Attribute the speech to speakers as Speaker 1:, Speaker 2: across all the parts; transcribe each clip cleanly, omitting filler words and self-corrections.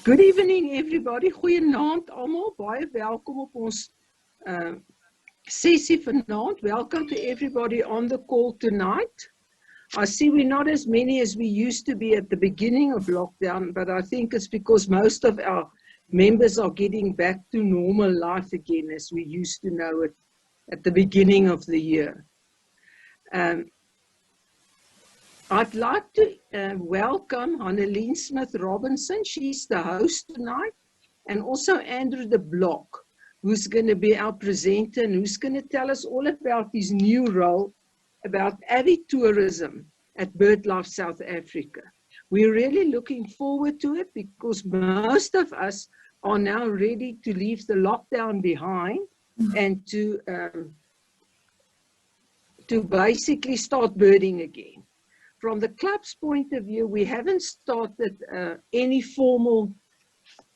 Speaker 1: Good evening everybody, goeienaand almal, baie welkom op ons sessie vanaand. Welcome to everybody on the call tonight. I see we're not as many as we used to be at the beginning of lockdown, but I think it's because most of our members are getting back to normal life again as we used to know it at the beginning of the year. I'd like to welcome Annelien Smith-Robinson. She's the host tonight, and also Andrew de Blocq, who's going to be our presenter and who's going to tell us all about his new role about Avitourism at BirdLife South Africa. We're really looking forward to it because most of us are now ready to leave the lockdown behind and to basically start birding again. From the club's point of view, we haven't started any formal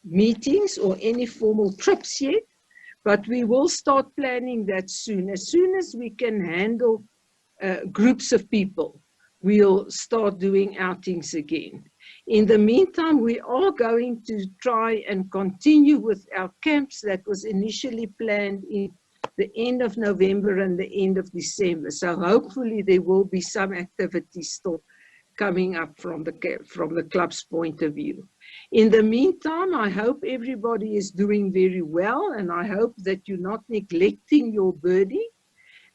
Speaker 1: meetings or any formal trips yet, but we will start planning that soon. As soon as we can handle groups of people, we'll start doing outings again. In the meantime, we are going to try and continue with our camps that was initially planned in the end of November and the end of December. So hopefully there will be some activities still coming up from the club's point of view. In the meantime, I hope everybody is doing very well, and I hope that you're not neglecting your birding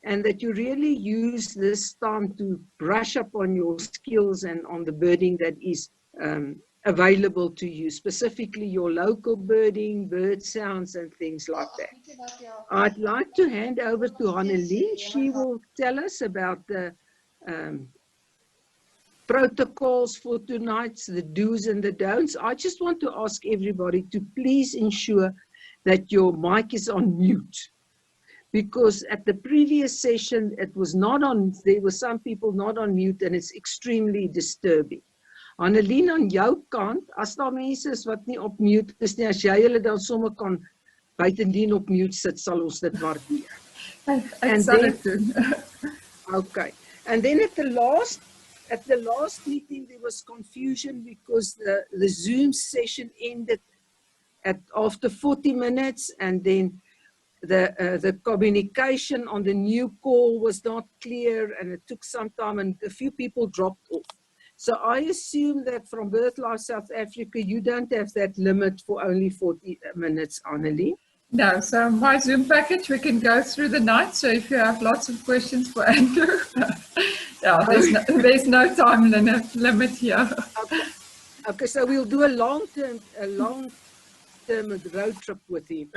Speaker 1: and that you really use this time to brush up on your skills and on the birding that is available to you, specifically your local birding, bird sounds and things like that. I'd like to hand over to Annelien. She will tell us about the protocols for tonight's, the do's and the don'ts. I just want to ask everybody to please ensure that your mic is on mute, because at the previous session it was not on, there were some people not on mute and it's extremely disturbing. Annelien, aan jou kant, as daar mense is wat nie op mute is nie, as jy hulle dan sommer kan buitendien op mute sit, sal ons dit waardeer.
Speaker 2: Ek sal dit doen.
Speaker 1: Okay. And then at the last meeting there was confusion because the Zoom session ended after 40 minutes, and then the communication on the new call was not clear and it took some time and a few people dropped off. So I assume that from BirdLife South Africa, you don't have that limit for only 40 minutes, Annelien?
Speaker 2: No, so my Zoom package, we can go through the night. So if you have lots of questions for Andrew, yeah, there's no time limit here.
Speaker 1: Okay, so we'll do a long-term road trip with him.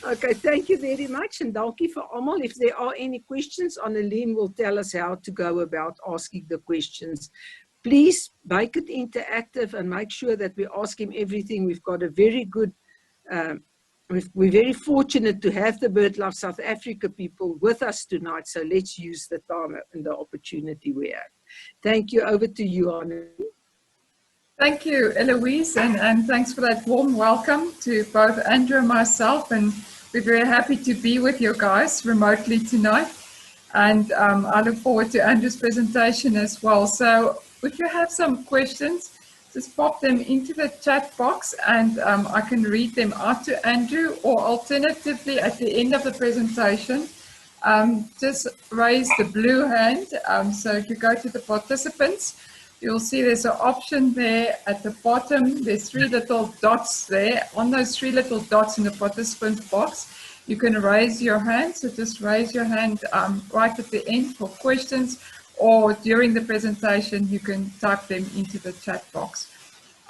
Speaker 1: Okay, thank you very much, and dankie vir almal. If there are any questions, Annelien will tell us how to go about asking the questions. Please make it interactive and make sure that we ask him everything. We've got a very good, we're very fortunate to have the BirdLife South Africa people with us tonight, so let's use the time and the opportunity we have. Thank you. Over to you, Annelien.
Speaker 2: Thank you, Eloise, and thanks for that warm welcome to both Andrew and myself, and we're very happy to be with you guys remotely tonight, and I look forward to Andrew's presentation as well. So if you have some questions, just pop them into the chat box and I can read them out to Andrew, or alternatively at the end of the presentation, just raise the blue hand. So if you go to the participants, you'll see there's an option there at the bottom. There's 3 little dots there. On those 3 little dots in the participants box, you can raise your hand. So just raise your hand right at the end for questions, or during the presentation, you can type them into the chat box.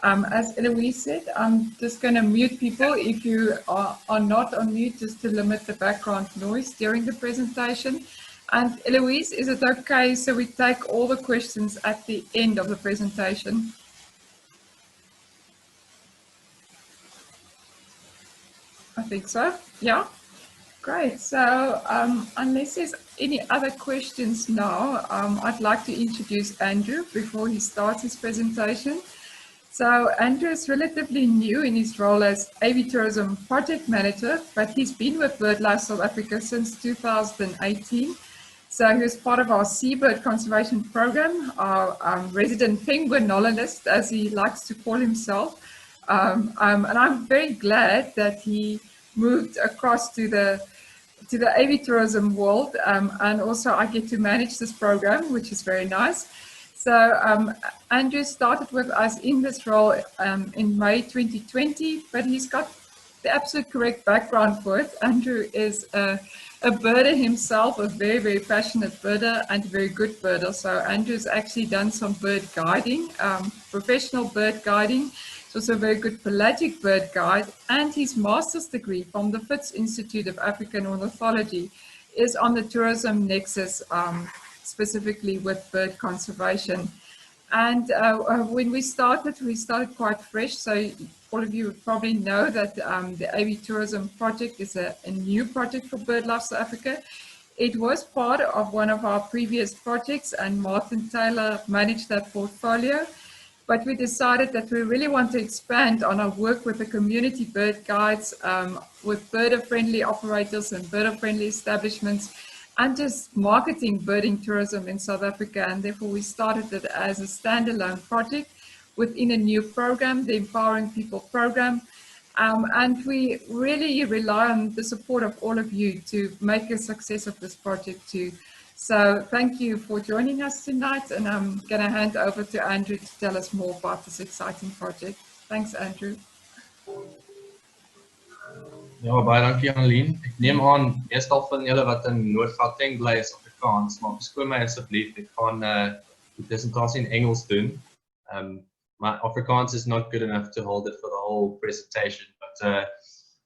Speaker 2: As Eloise said, I'm just going to mute people if you are not on mute, just to limit the background noise during the presentation. And Eloise, is it okay so we take all the questions at the end of the presentation? I think so, yeah. Great, so unless there's any other questions now, I'd like to introduce Andrew before he starts his presentation. So Andrew is relatively new in his role as Avitourism Project Manager, but he's been with BirdLife South Africa since 2018. So he was part of our seabird conservation program, our resident penguinologist, as he likes to call himself. And I'm very glad that he moved across to the avitourism world, and also I get to manage this program, which is very nice. So Andrew started with us in this role in May 2020, but he's got the absolute correct background for it. Andrew is a birder himself, a very, very passionate birder and a very good birder. So Andrew's actually done some bird guiding, professional bird guiding. He's also a very good pelagic bird guide, and his master's degree from the Fitz Institute of African Ornithology is on the tourism nexus, specifically with bird conservation. And when we started quite fresh. So all of you would probably know that the Avitourism Project is a new project for BirdLife South Africa. It was part of one of our previous projects, and Martin Taylor managed that portfolio. But we decided that we really want to expand on our work with the community bird guides, with birder-friendly operators and birder-friendly establishments, and just marketing birding tourism in South Africa. And therefore we started it as a standalone project within a new program, the Empowering People program. And we really rely on the support of all of you to make a success of this project too. So thank you for joining us tonight, and I'm going to hand over to Andrew to tell us more about this exciting project. Thanks, Andrew.
Speaker 3: Ja, baie dankie Annelien. Ek neem aan meestal van julle wat in Noord-Gauteng bly is Afrikaans, maar verskoon my asseblief, ek gaan die presentasie in Engels doen. My Afrikaans is not good enough to hold it for the whole presentation, but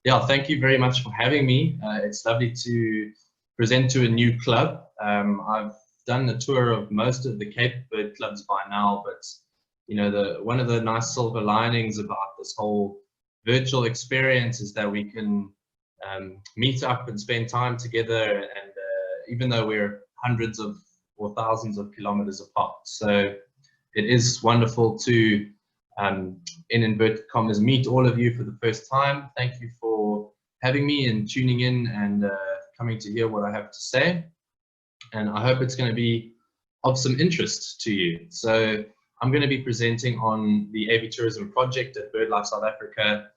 Speaker 3: yeah, thank you very much for having me. It's lovely to present to a new club. I've done a tour of most of the Cape Bird clubs by now, but you know, one of the nice silver linings about this whole virtual experience is that we can meet up and spend time together, and even though we're hundreds of or thousands of kilometers apart. So it is wonderful to, in inverted commas, meet all of you for the first time. Thank you for having me and tuning in and coming to hear what I have to say. And I hope it's going to be of some interest to you. So I'm going to be presenting on the Avitourism Project at BirdLife South Africa.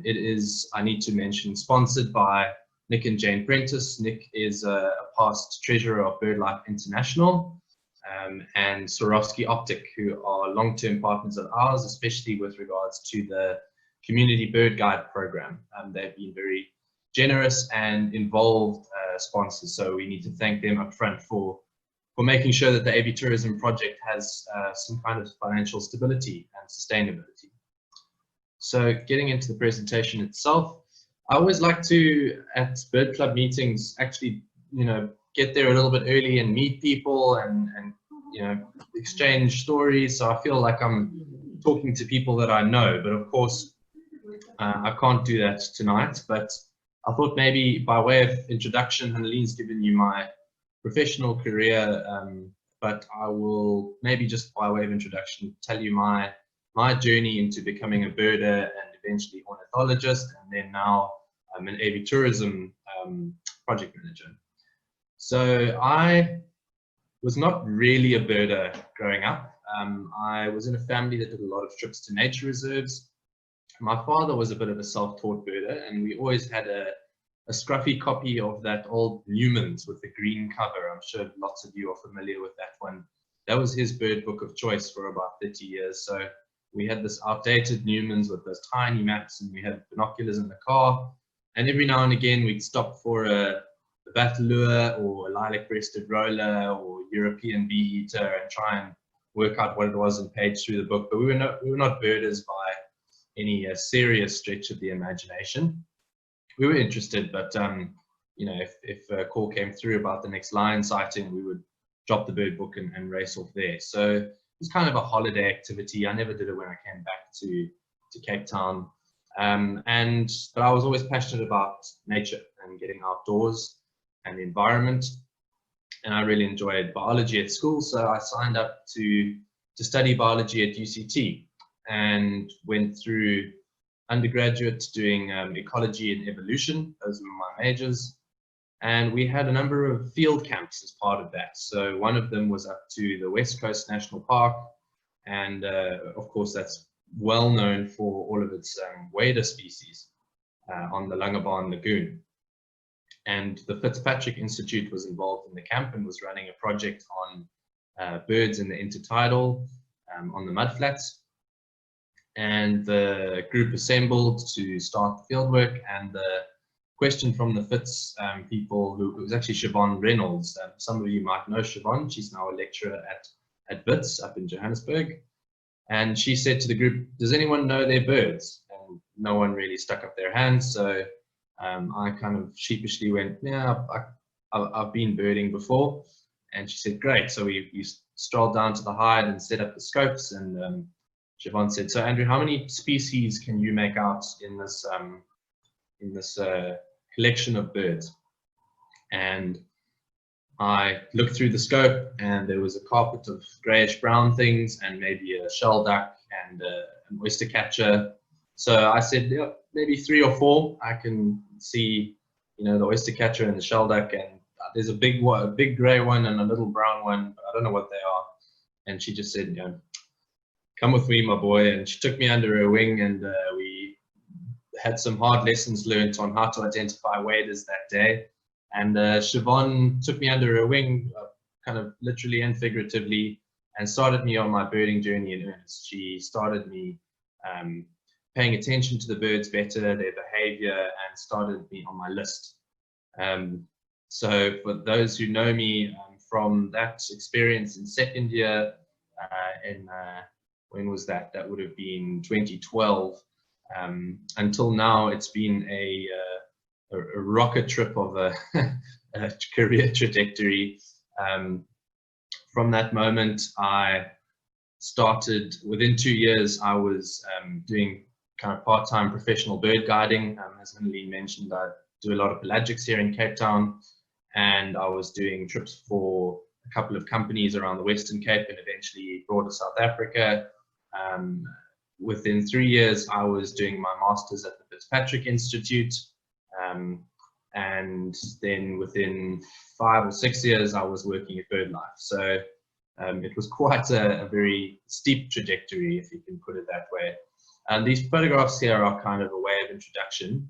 Speaker 3: It is, I need to mention, sponsored by Nick and Jane Prentice. Nick is a past treasurer of BirdLife International, and Swarovski Optic, who are long-term partners of ours, especially with regards to the Community Bird Guide program. They've been very generous and involved sponsors, so we need to thank them up front for making sure that the Avitourism Project has some kind of financial stability and sustainability. So getting into the presentation itself, I always like to, at bird club meetings, actually, you know, get there a little bit early and meet people and you know, exchange stories. So I feel like I'm talking to people that I know, but of course I can't do that tonight. But I thought maybe by way of introduction, Annelien's given you my professional career, but I will maybe just by way of introduction tell you my journey into becoming a birder and eventually ornithologist, and then now I'm an Avitourism project manager. So I was not really a birder growing up. I was in a family that did a lot of trips to nature reserves. My father was a bit of a self-taught birder, and we always had a scruffy copy of that old Newman's with the green cover. I'm sure lots of you are familiar with that one. That was his bird book of choice for about 30 years. So we had this outdated Newman's with those tiny maps, and we had binoculars in the car. And every now and again, we'd stop for a Batalua or a lilac-breasted roller or European bee-eater and try and work out what it was and page through the book. But we were not birders by any serious stretch of the imagination. We were interested, but you know, if a call came through about the next lion sighting, we would drop the bird book and race off there. So it was kind of a holiday activity. I never did it when I came back to Cape Town. But I was always passionate about nature and getting outdoors and the environment. And I really enjoyed biology at school, so I signed up to study biology at UCT and went through undergraduate doing ecology and evolution. Those were my majors. And we had a number of field camps as part of that. So one of them was up to the West Coast National Park. And of course, that's well known for all of its wader species on the Langebaan Lagoon. And the Fitzpatrick Institute was involved in the camp and was running a project on birds in the intertidal on the mudflats. And the group assembled to start the fieldwork, and the question from the Fitz people, who was actually Siobhan Reynolds. Some of you might know Siobhan. She's now a lecturer at Wits up in Johannesburg. And she said to the group, does anyone know their birds? And no one really stuck up their hands. So I kind of sheepishly went, yeah, I've been birding before. And she said, great. So we strolled down to the hide and set up the scopes. And Siobhan said, so Andrew, how many species can you make out in this collection of birds? And I looked through the scope, and there was a carpet of grayish brown things and maybe a shell duck and an oyster catcher. So I said, yeah, maybe 3 or 4. I can see, the oyster catcher and the shell duck, and there's a big gray one and a little brown one, but I don't know what they are. And she just said, come with me, my boy. And she took me under her wing, and we had some hard lessons learned on how to identify waders that day. And Siobhan took me under her wing, kind of literally and figuratively, and started me on my birding journey in earnest. She started me paying attention to the birds better, their behavior, and started me on my list. So for those who know me from that experience in second year, when was that? That would have been 2012. Until now, it's been a rocket trip of a career trajectory. From that moment, I started, within 2 years, I was doing kind of part-time professional bird guiding. As Annelien mentioned, I do a lot of pelagics here in Cape Town, and I was doing trips for a couple of companies around the Western Cape and eventually broader South Africa. Within 3 years, I was doing my master's at the Fitzpatrick Institute. And then within 5 or 6 years, I was working at BirdLife. So it was quite a very steep trajectory, if you can put it that way. And these photographs here are kind of a way of introduction.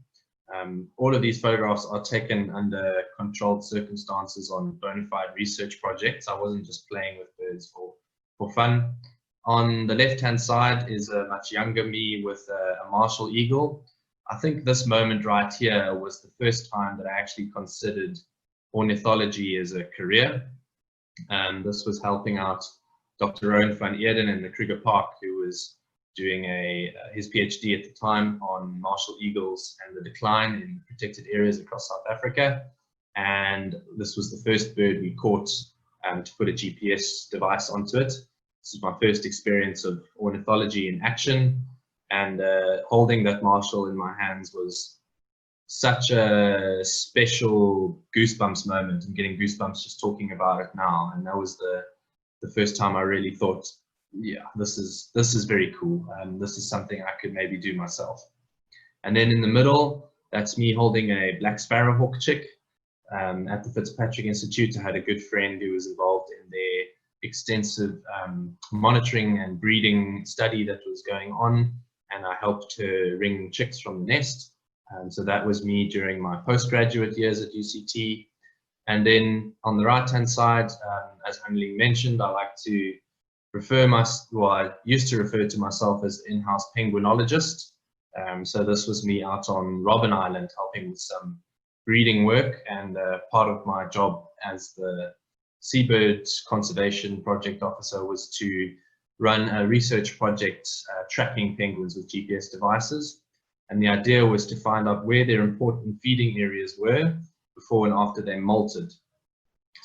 Speaker 3: All of these photographs are taken under controlled circumstances on bona fide research projects. I wasn't just playing with birds for fun. On the left-hand side is a much younger me with a Marshall Eagle. I think this moment right here was the first time that I actually considered ornithology as a career. This was helping out Dr. Rowan van Eerden in the Kruger Park, who was doing his PhD at the time on Marshall Eagles and the decline in protected areas across South Africa. And this was the first bird we caught to put a GPS device onto it. This is my first experience of ornithology in action. And holding that Marshall in my hands was such a special goosebumps moment. I'm getting goosebumps just talking about it now. And that was the first time I really thought, yeah, this is very cool. This is something I could maybe do myself. And then in the middle, that's me holding a black sparrowhawk chick at the Fitzpatrick Institute. I had a good friend who was involved in their extensive monitoring and breeding study that was going on. And I helped to ring chicks from the nest. So that was me during my postgraduate years at UCT. And then on the right-hand side, as Annelien mentioned, I like to I used to refer to myself as in-house penguinologist. So this was me out on Robben Island helping with some breeding work. And part of my job as the Seabird Conservation Project Officer was to run a research project tracking penguins with GPS devices. And the idea was to find out where their important feeding areas were before and after they molted.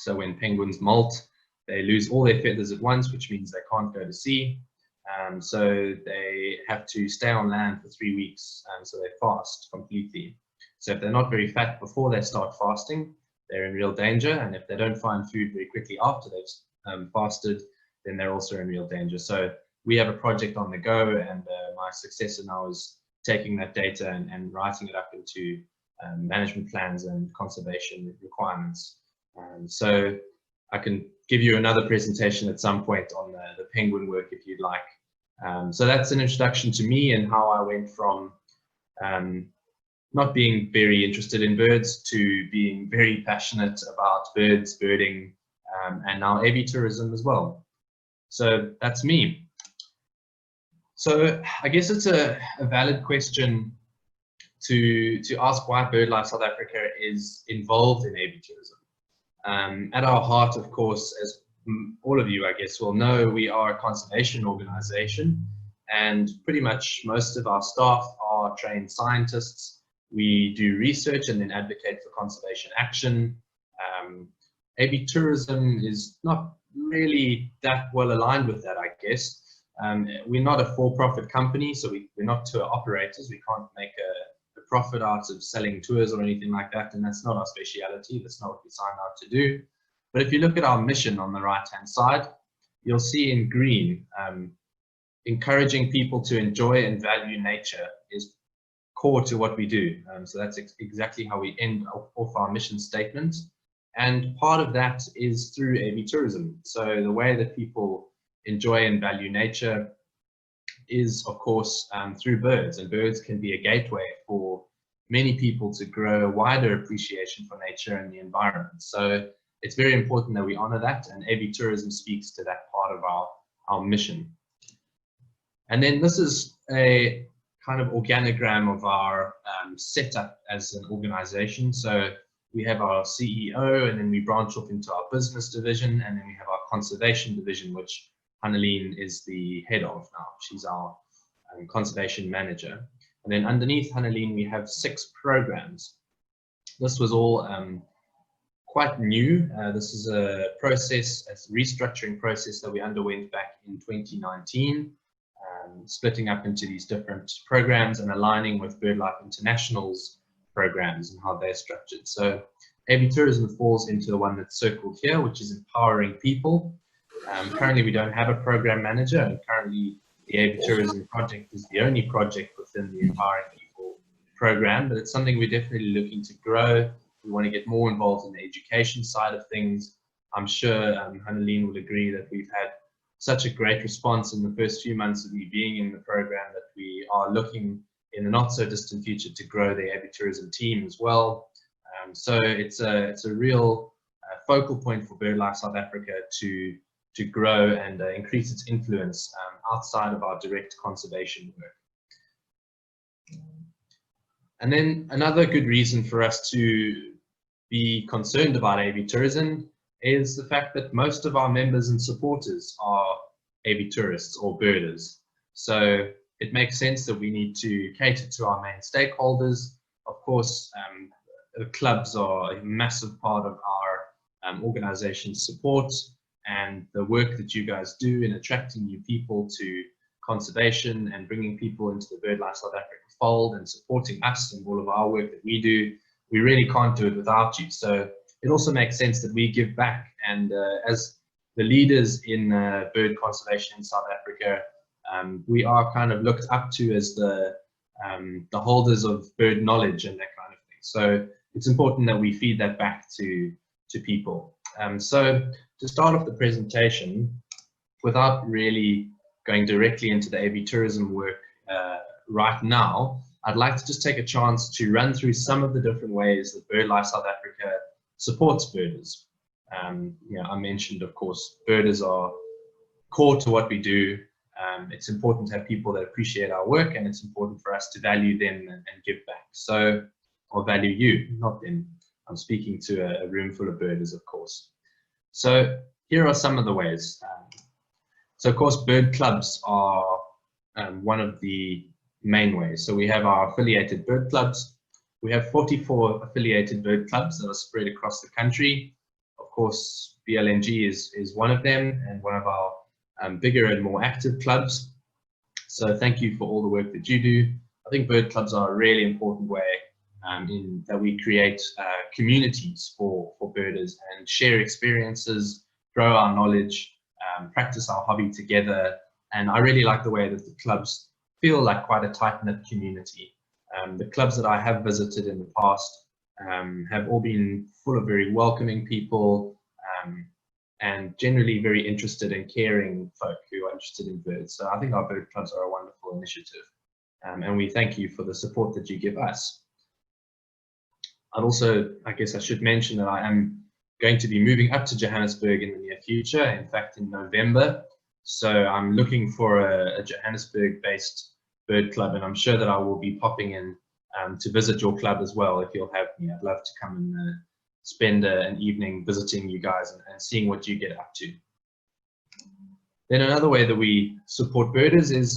Speaker 3: So when penguins molt, they lose all their feathers at once, which means they can't go to sea. So they have to stay on land for 3 weeks, and so they fast completely. So if they're not very fat before they start fasting, they're in real danger. And if they don't find food very quickly after they've fasted, then they're also in real danger. So we have a project on the go, and my successor now is taking that data and writing it up into management plans and conservation requirements. So I can give you another presentation at some point on the penguin work if you'd like. So that's an introduction to me and how I went from not being very interested in birds to being very passionate about birds, birding, and now avitourism as well. So that's me. So I guess it's a valid question to ask why BirdLife South Africa is involved in avitourism. At our heart, of course, as all of you, I guess, will know, we are a conservation organization, and pretty much most of our staff are trained scientists. We do research and then advocate for conservation action. Avitourism is not really that well aligned with that, I guess. We're not a for-profit company, so we're not tour operators. We can't make a profit out of selling tours or anything like that, and that's not our speciality. That's not what we signed out to do. But if you look at our mission on the right-hand side, you'll see in green, encouraging people to enjoy and value nature is core to what we do. So that's exactly how we end off our mission statement. And part of that is through avitourism. So the way that people enjoy and value nature is, of course, through birds, and birds can be a gateway for many people to grow a wider appreciation for nature and the environment. So it's very important that we honor that, and avitourism speaks to that part of our mission. And then this is a kind of organogram of our setup as an organization. So we have our CEO, and then we branch off into our business division, and then we have our conservation division, which Hanneline is the head of now. She's our conservation manager. And then underneath Hanneline, we have 6 programs. This was all quite new. This is a process, a restructuring process that we underwent back in 2019, splitting up into these different programs and aligning with BirdLife International's programs and how they're structured. So avitourism falls into the one that's circled here, which is empowering people. Currently, we don't have a program manager, and currently the Avitourism Project is the only project within the Empowering People program, but it's something we're definitely looking to grow. We want to get more involved in the education side of things. I'm sure Hanneline will agree that we've had such a great response in the first few months of me being in the program that we are looking in the not so distant future to grow the avitourism team as well. So it's a real focal point for BirdLife South Africa to grow and increase its influence outside of our direct conservation work. And then another good reason for us to be concerned about avitourism is the fact that most of our members and supporters are avitourists or birders. So it makes sense that we need to cater to our main stakeholders. Of course, the clubs are a massive part of our organization's support, and the work that you guys do in attracting new people to conservation and bringing people into the BirdLife South Africa fold and supporting us and all of our work that we do, we really can't do it without you. So it also makes sense that we give back, and as the leaders in bird conservation in South Africa, we are kind of looked up to as the holders of bird knowledge and that kind of thing. So it's important that we feed that back to people. So to start off the presentation, without really going directly into the avitourism work right now, I'd like to just take a chance to run through some of the different ways that BirdLife South Africa supports birders. I mentioned, of course, birders are core to what we do. It's important to have people that appreciate our work, and it's important for us to value them and give back. So, or value you, not them. I'm speaking to a room full of birders, of course. So here are some of the ways. So of course, bird clubs are one of the main ways. So we have our affiliated bird clubs. We have 44 affiliated bird clubs that are spread across the country. Of course, BLNG is one of them, and one of our bigger and more active clubs. So thank you for all the work that you do. I think bird clubs are a really important way in that we create communities for birders and share experiences, grow our knowledge, practice our hobby together. And I really like the way that the clubs feel like quite a tight-knit community. The clubs that I have visited in the past have all been full of very welcoming people and generally very interested and caring folk who are interested in birds. So I think our bird clubs are a wonderful initiative, and we thank you for the support that you give us. I'd also, I guess I should mention that I am going to be moving up to Johannesburg in the near future, in fact in November. So I'm looking for a Johannesburg-based bird club, and I'm sure that I will be popping in to visit your club as well if you'll have me. I'd love to come and spend an evening visiting you guys and seeing what you get up to. Then another way that we support birders is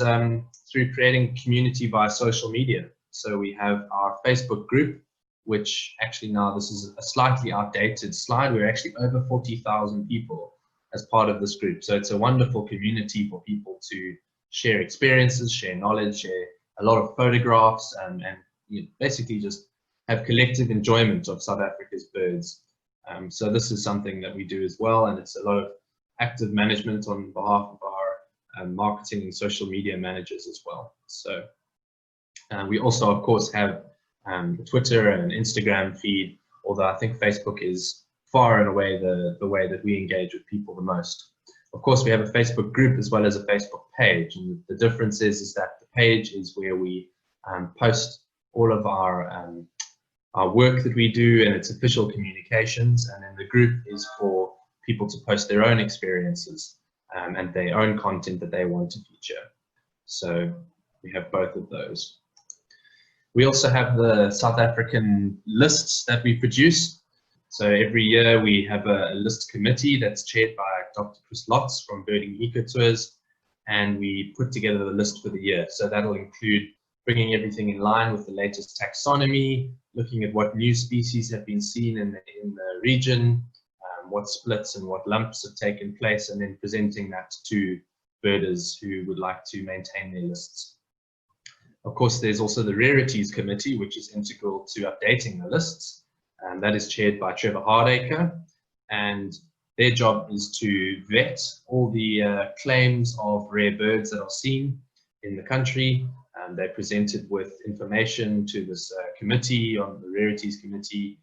Speaker 3: through creating community via social media. So we have our Facebook group, which actually now this is a slightly outdated slide. We're actually over 40,000 people as part of this group. So it's a wonderful community for people to share experiences, share knowledge, share a lot of photographs, and basically just have collective enjoyment of South Africa's birds. So this is something that we do as well, and it's a lot of active management on behalf of our marketing and social media managers as well. So we also, of course, have Twitter and Instagram feed, although I think Facebook is far and away the way that we engage with people the most. Of course, we have a Facebook group as well as a Facebook page, and the difference is that the page is where we post all of our work that we do and its official communications, and then the group is for people to post their own experiences and their own content that they want to feature. So we have both of those. We also have the South African lists that we produce. So every year we have a list committee that's chaired by Dr. Chris Lotz from Birding Eco Tours, and we put together the list for the year. So that'll include bringing everything in line with the latest taxonomy, looking at what new species have been seen in the region, what splits and what lumps have taken place, and then presenting that to birders who would like to maintain their lists. Of course, there's also the Rarities Committee, which is integral to updating the lists, and that is chaired by Trevor Hardacre, and their job is to vet all the claims of rare birds that are seen in the country. They're presented with information to this committee on the Rarities Committee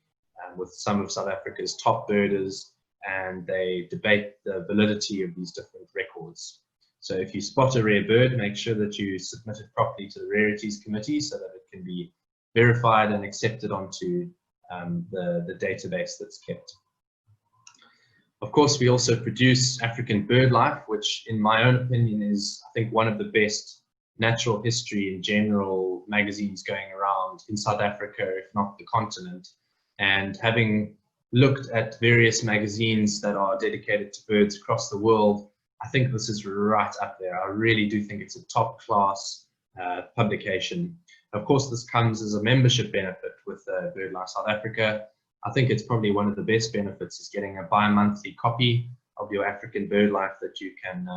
Speaker 3: with some of South Africa's top birders, and they debate the validity of these different records. So if you spot a rare bird, make sure that you submit it properly to the Rarities Committee so that it can be verified and accepted onto the database that's kept. Of course, we also produce African BirdLife, which in my own opinion is, I think, one of the best natural history in general magazines going around in South Africa, if not the continent. And having looked at various magazines that are dedicated to birds across the world, I think this is right up there. I really do think it's a top class publication. Of course, this comes as a membership benefit with BirdLife South Africa. I think it's probably one of the best benefits is getting a bi-monthly copy of your African BirdLife that you can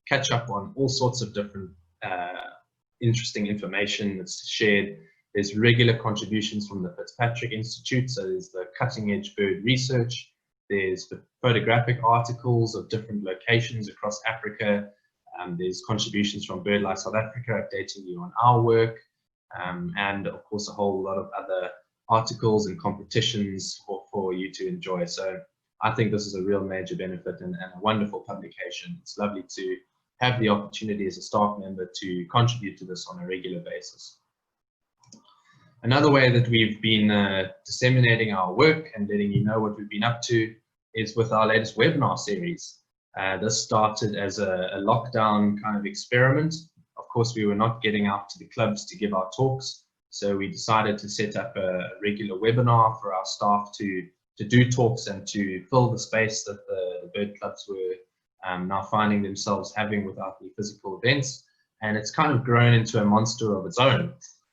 Speaker 3: catch up on all sorts of different interesting information that's shared. There's regular contributions from the Fitzpatrick Institute, so there's the cutting edge bird research, there's the photographic articles of different locations across Africa, there's contributions from BirdLife South Africa updating you on our work, and of course a whole lot of other articles and competitions for you to enjoy. So I think this is a real major benefit and a wonderful publication. It's lovely to have the opportunity as a staff member to contribute to this on a regular basis. Another way that we've been disseminating our work and letting you know what we've been up to is with our latest webinar series. This started as a lockdown kind of experiment. Of course, we were not getting out to the clubs to give our talks, so we decided to set up a regular webinar for our staff to do talks and to fill the space that the bird clubs were now finding themselves having without the physical events, and it's kind of grown into a monster of its own.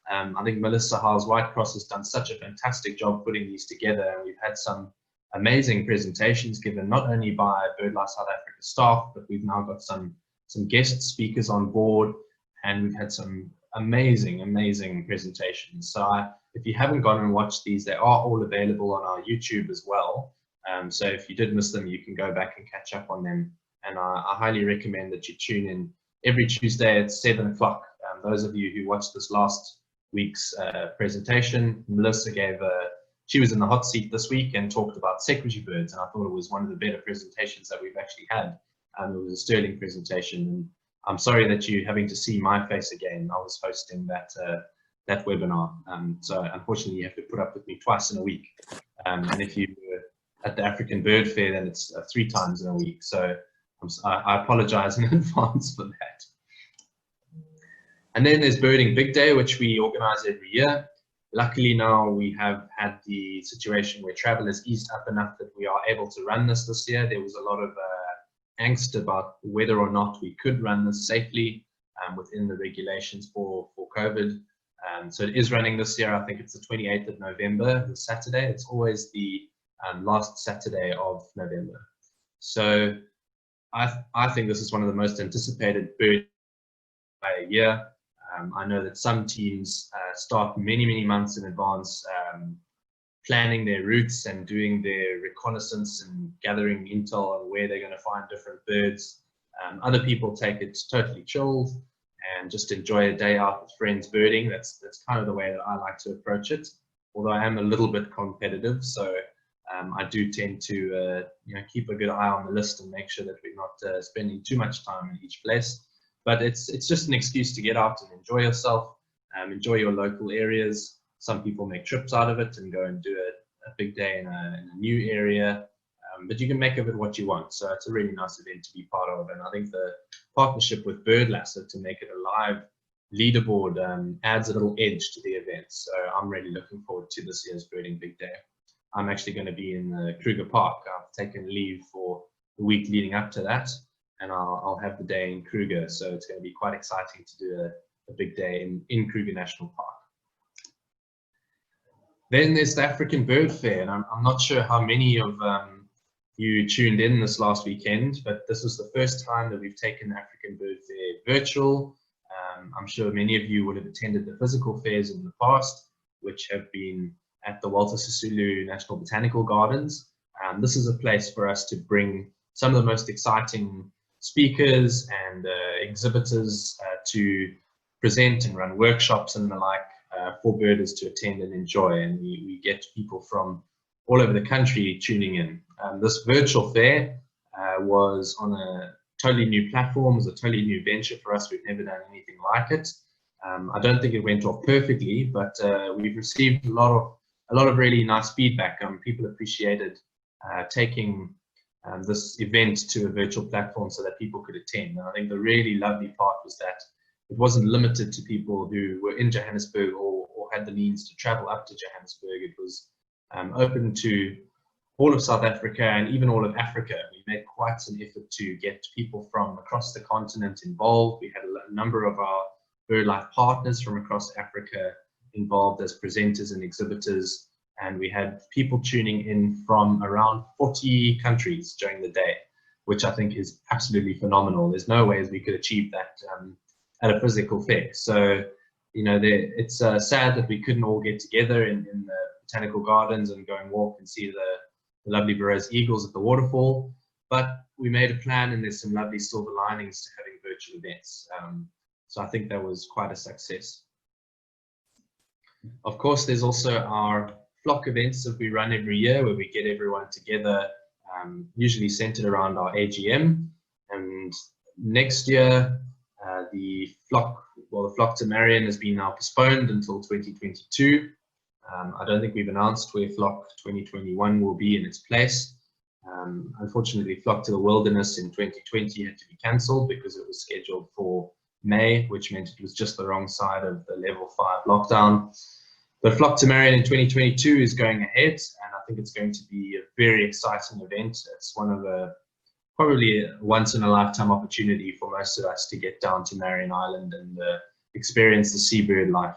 Speaker 3: I think Melissa Howes Whitecross has done such a fantastic job putting these together, and we've had some amazing presentations given not only by BirdLife South Africa staff, but we've now got some guest speakers on board, and we've had some amazing presentations. So if you haven't gone and watched these, they are all available on our YouTube as well. So if you did miss them, you can go back and catch up on them. And I highly recommend that you tune in every Tuesday at 7 o'clock. Those of you who watched this last week's presentation. Melissa she was in the hot seat this week and talked about secretary birds, and I thought it was one of the better presentations that we've actually had. It was a sterling presentation, and I'm sorry that you're having to see my face again. I was hosting that webinar, so unfortunately you have to put up with me twice in a week. And if you were at the African Bird Fair, then it's 3 times in a week. So I apologize in advance for that. And then there's Birding Big Day, which we organize every year. Luckily now we have had the situation where travel has eased up enough that we are able to run this year. There was a lot of angst about whether or not we could run this safely within the regulations for COVID. So it is running this year. I think it's the 28th of November, the Saturday. It's always the last Saturday of November. So I think this is one of the most anticipated bird by a year. I know that some teams start many months in advance planning their routes and doing their reconnaissance and gathering intel on where they're going to find different birds. Other people take it totally chilled and just enjoy a day out with friends birding. That's kind of the way that I like to approach it, although I am a little bit competitive, so I do tend to keep a good eye on the list and make sure that we're not spending too much time in each place. But it's just an excuse to get out and enjoy yourself, enjoy your local areas. Some people make trips out of it and go and do a big day in a new area, but you can make of it what you want. So it's a really nice event to be part of, and I think the partnership with BirdLife to make it a live leaderboard adds a little edge to the event. So I'm really looking forward to this year's Birding Big Day. I'm actually going to be in the Kruger Park. I've taken leave for the week leading up to that, and I'll have the day in Kruger. So it's going to be quite exciting to do a big day in Kruger National Park. Then there's the African Bird Fair, and I'm not sure how many of you tuned in this last weekend, but this was the first time that we've taken the African Bird Fair virtual. I'm sure many of you would have attended the physical fairs in the past, which have been at the Walter Sisulu National Botanical Gardens. This is a place for us to bring some of the most exciting speakers and exhibitors to present and run workshops and the like for birders to attend and enjoy. And we get people from all over the country tuning in. This virtual fair was on a totally new platform. It was a totally new venture for us. We've never done anything like it. I don't think it went off perfectly, but we've received a lot of really nice feedback. People appreciated taking this event to a virtual platform so that people could attend. And I think the really lovely part was that it wasn't limited to people who were in Johannesburg or had the means to travel up to Johannesburg. It was open to all of South Africa and even all of Africa. We made quite an effort to get people from across the continent involved. We had a number of our BirdLife partners from across Africa involved as presenters and exhibitors, and we had people tuning in from around 40 countries during the day, which I think is absolutely phenomenal. There's no ways we could achieve that at a physical fair. So, it's sad that we couldn't all get together in the botanical gardens and go and walk and see the lovely Burroughs eagles at the waterfall, but we made a plan, and there's some lovely silver linings to having virtual events. So I think that was quite a success. Of course, there's also our Blocq events that we run every year, where we get everyone together, usually centered around our AGM. And next year, the Blocq to Marion has been now postponed until 2022. I don't think we've announced where Blocq 2021 will be in its place. Unfortunately, Blocq to the Wilderness in 2020 had to be cancelled because it was scheduled for May, which meant it was just the wrong side of the level 5 lockdown. But Blocq to Marion in 2022 is going ahead, and I think it's going to be a very exciting event. It's one of probably a once-in-a-lifetime opportunity for most of us to get down to Marion Island and experience the seabird life.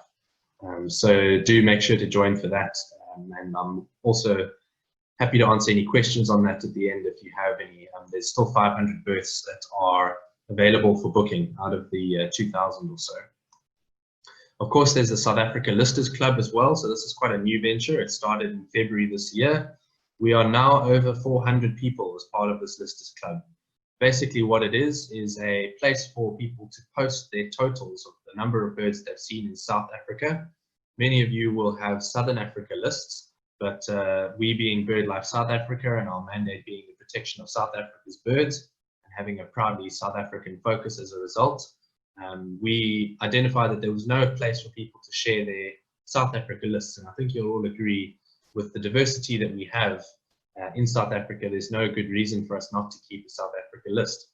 Speaker 3: So do make sure to join for that, and I'm also happy to answer any questions on that at the end if you have any. There's still 500 berths that are available for booking out of the 2,000 or so. Of course, there's the South Africa Listers Club as well, so this is quite a new venture. It started in February this year. We are now over 400 people as part of this Listers Club. Basically what it is a place for people to post their totals of the number of birds they've seen in South Africa many of you will have Southern Africa lists, but we being BirdLife South Africa and our mandate being the protection of South Africa's birds and having a proudly South African focus as a result, we identified that there was no place for people to share their South Africa lists. And I think you'll all agree with the diversity that we have in South Africa, there's no good reason for us not to keep a South Africa list.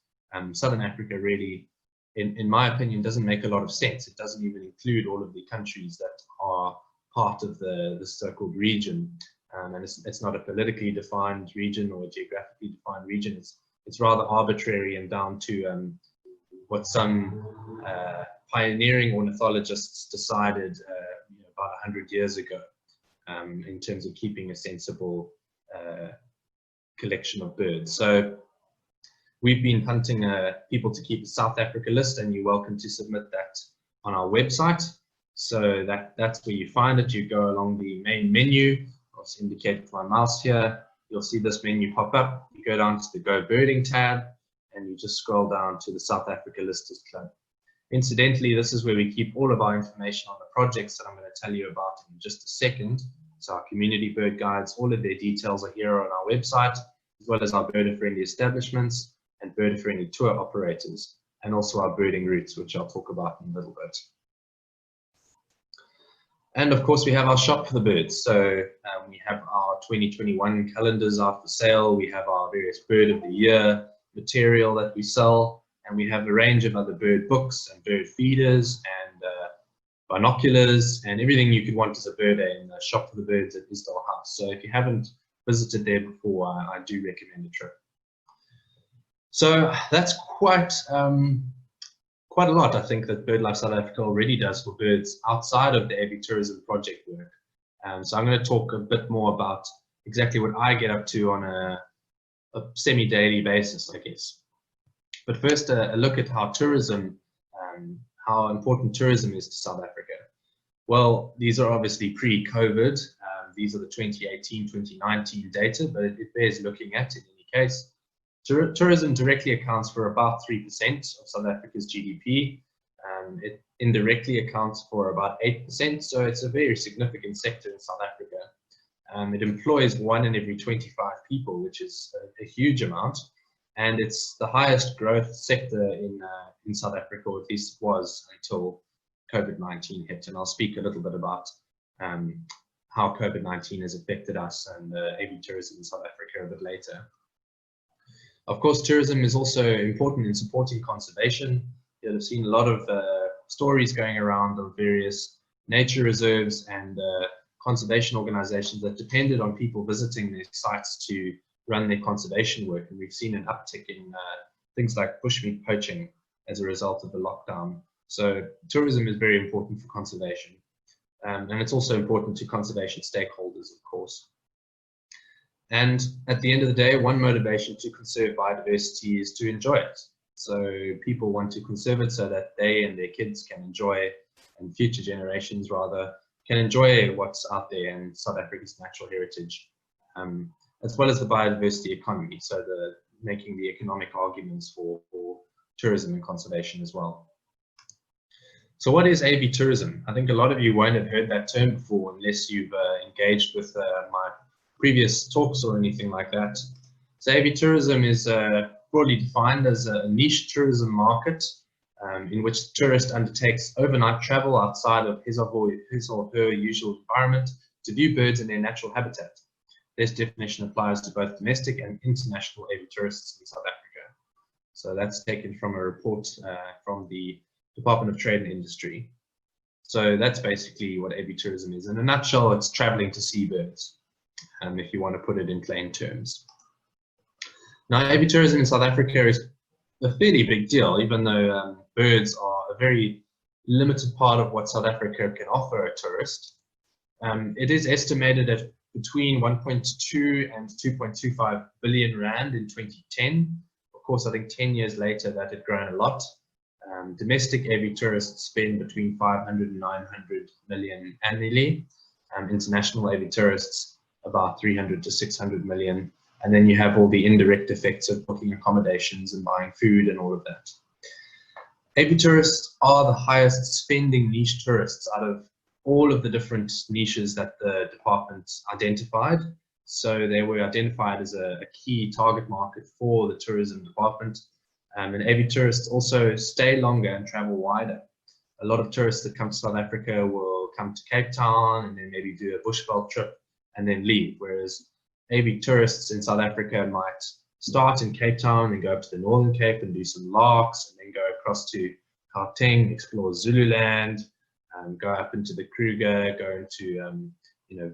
Speaker 3: Southern Africa really, in my opinion, doesn't make a lot of sense. It doesn't even include all of the countries that are part of the so-called region. And it's not a politically defined region or a geographically defined region. It's rather arbitrary and down to what some pioneering ornithologists decided about 100 years ago in terms of keeping a sensible collection of birds. So we've been hunting people to keep a South Africa list, and you're welcome to submit that on our website. So that's where you find it. You go along the main menu. I'll just indicate with my mouse here. You'll see this menu pop up. You go down to the Go Birding tab, and you just scroll down to the South Africa Listers Club. Incidentally, this is where we keep all of our information on the projects that I'm going to tell you about in just a second. So our community bird guides, all of their details are here on our website, as well as our birder-friendly establishments and birder-friendly tour operators, and also our birding routes, which I'll talk about in a little bit. And of course, we have our shop for the birds. So we have our 2021 calendars out for sale. We have our various bird of the year material that we sell, and we have a range of other bird books and bird feeders and binoculars and everything you could want as a birder in the shop for the birds at Isdale House. So if you haven't visited there before, I do recommend a trip. So that's quite a lot, I think, that BirdLife South Africa already does for birds outside of the Avitourism Project work. So I'm going to talk a bit more about exactly what I get up to on a semi-daily basis, I guess. But first, a look at how tourism, how important tourism is to South Africa. Well, these are obviously pre-COVID. These are the 2018-2019 data, but it bears looking at in any case. Tourism directly accounts for about 3% of South Africa's GDP. It indirectly accounts for about 8%, so it's a very significant sector in South Africa. It employs 1 in every 25 people, which is a huge amount, and it's the highest growth sector in South Africa, or at least it was until COVID-19 hit. And I'll speak a little bit about how COVID-19 has affected us and avitourism in South Africa a bit later. Of course, tourism is also important in supporting conservation. You'll have seen a lot of stories going around of various nature reserves and conservation organizations that depended on people visiting their sites to run their conservation work. And we've seen an uptick in things like bushmeat poaching as a result of the lockdown. So tourism is very important for conservation. And it's also important to conservation stakeholders, of course. And at the end of the day, one motivation to conserve biodiversity is to enjoy it. So people want to conserve it so that they and their kids can enjoy, and future generations rather, can enjoy what's out there in South Africa's natural heritage, as well as the biodiversity economy, so making the economic arguments for tourism and conservation as well. So what is avitourism? I think a lot of you won't have heard that term before unless you've engaged with my previous talks or anything like that. So avitourism is broadly defined as a niche tourism market in which the tourist undertakes overnight travel outside of his or her usual environment to view birds in their natural habitat. This definition applies to both domestic and international avitourists in South Africa. So that's taken from a report from the Department of Trade and Industry. So that's basically what avitourism is. In a nutshell, it's traveling to see birds, if you want to put it in plain terms. Now, avitourism in South Africa is a fairly big deal, even though birds are a very limited part of what South Africa can offer a tourist. It is estimated at between 1.2 and 2.25 billion rand in 2010. Of course, I think 10 years later that had grown a lot. Domestic avitourists spend between 500 and 900 million annually. International avitourists about 300 to 600 million. And then you have all the indirect effects of booking accommodations and buying food and all of that. Avitourists are the highest spending niche tourists out of all of the different niches that the department identified. So they were identified as a key target market for the tourism department. And Avitourists also stay longer and travel wider. A lot of tourists that come to South Africa will come to Cape Town and then maybe do a bushveld trip and then leave, whereas Avitourists in South Africa might start in Cape Town and go up to the Northern Cape and do some larks, and then go across to Gauteng, explore Zululand, go up into the Kruger, go into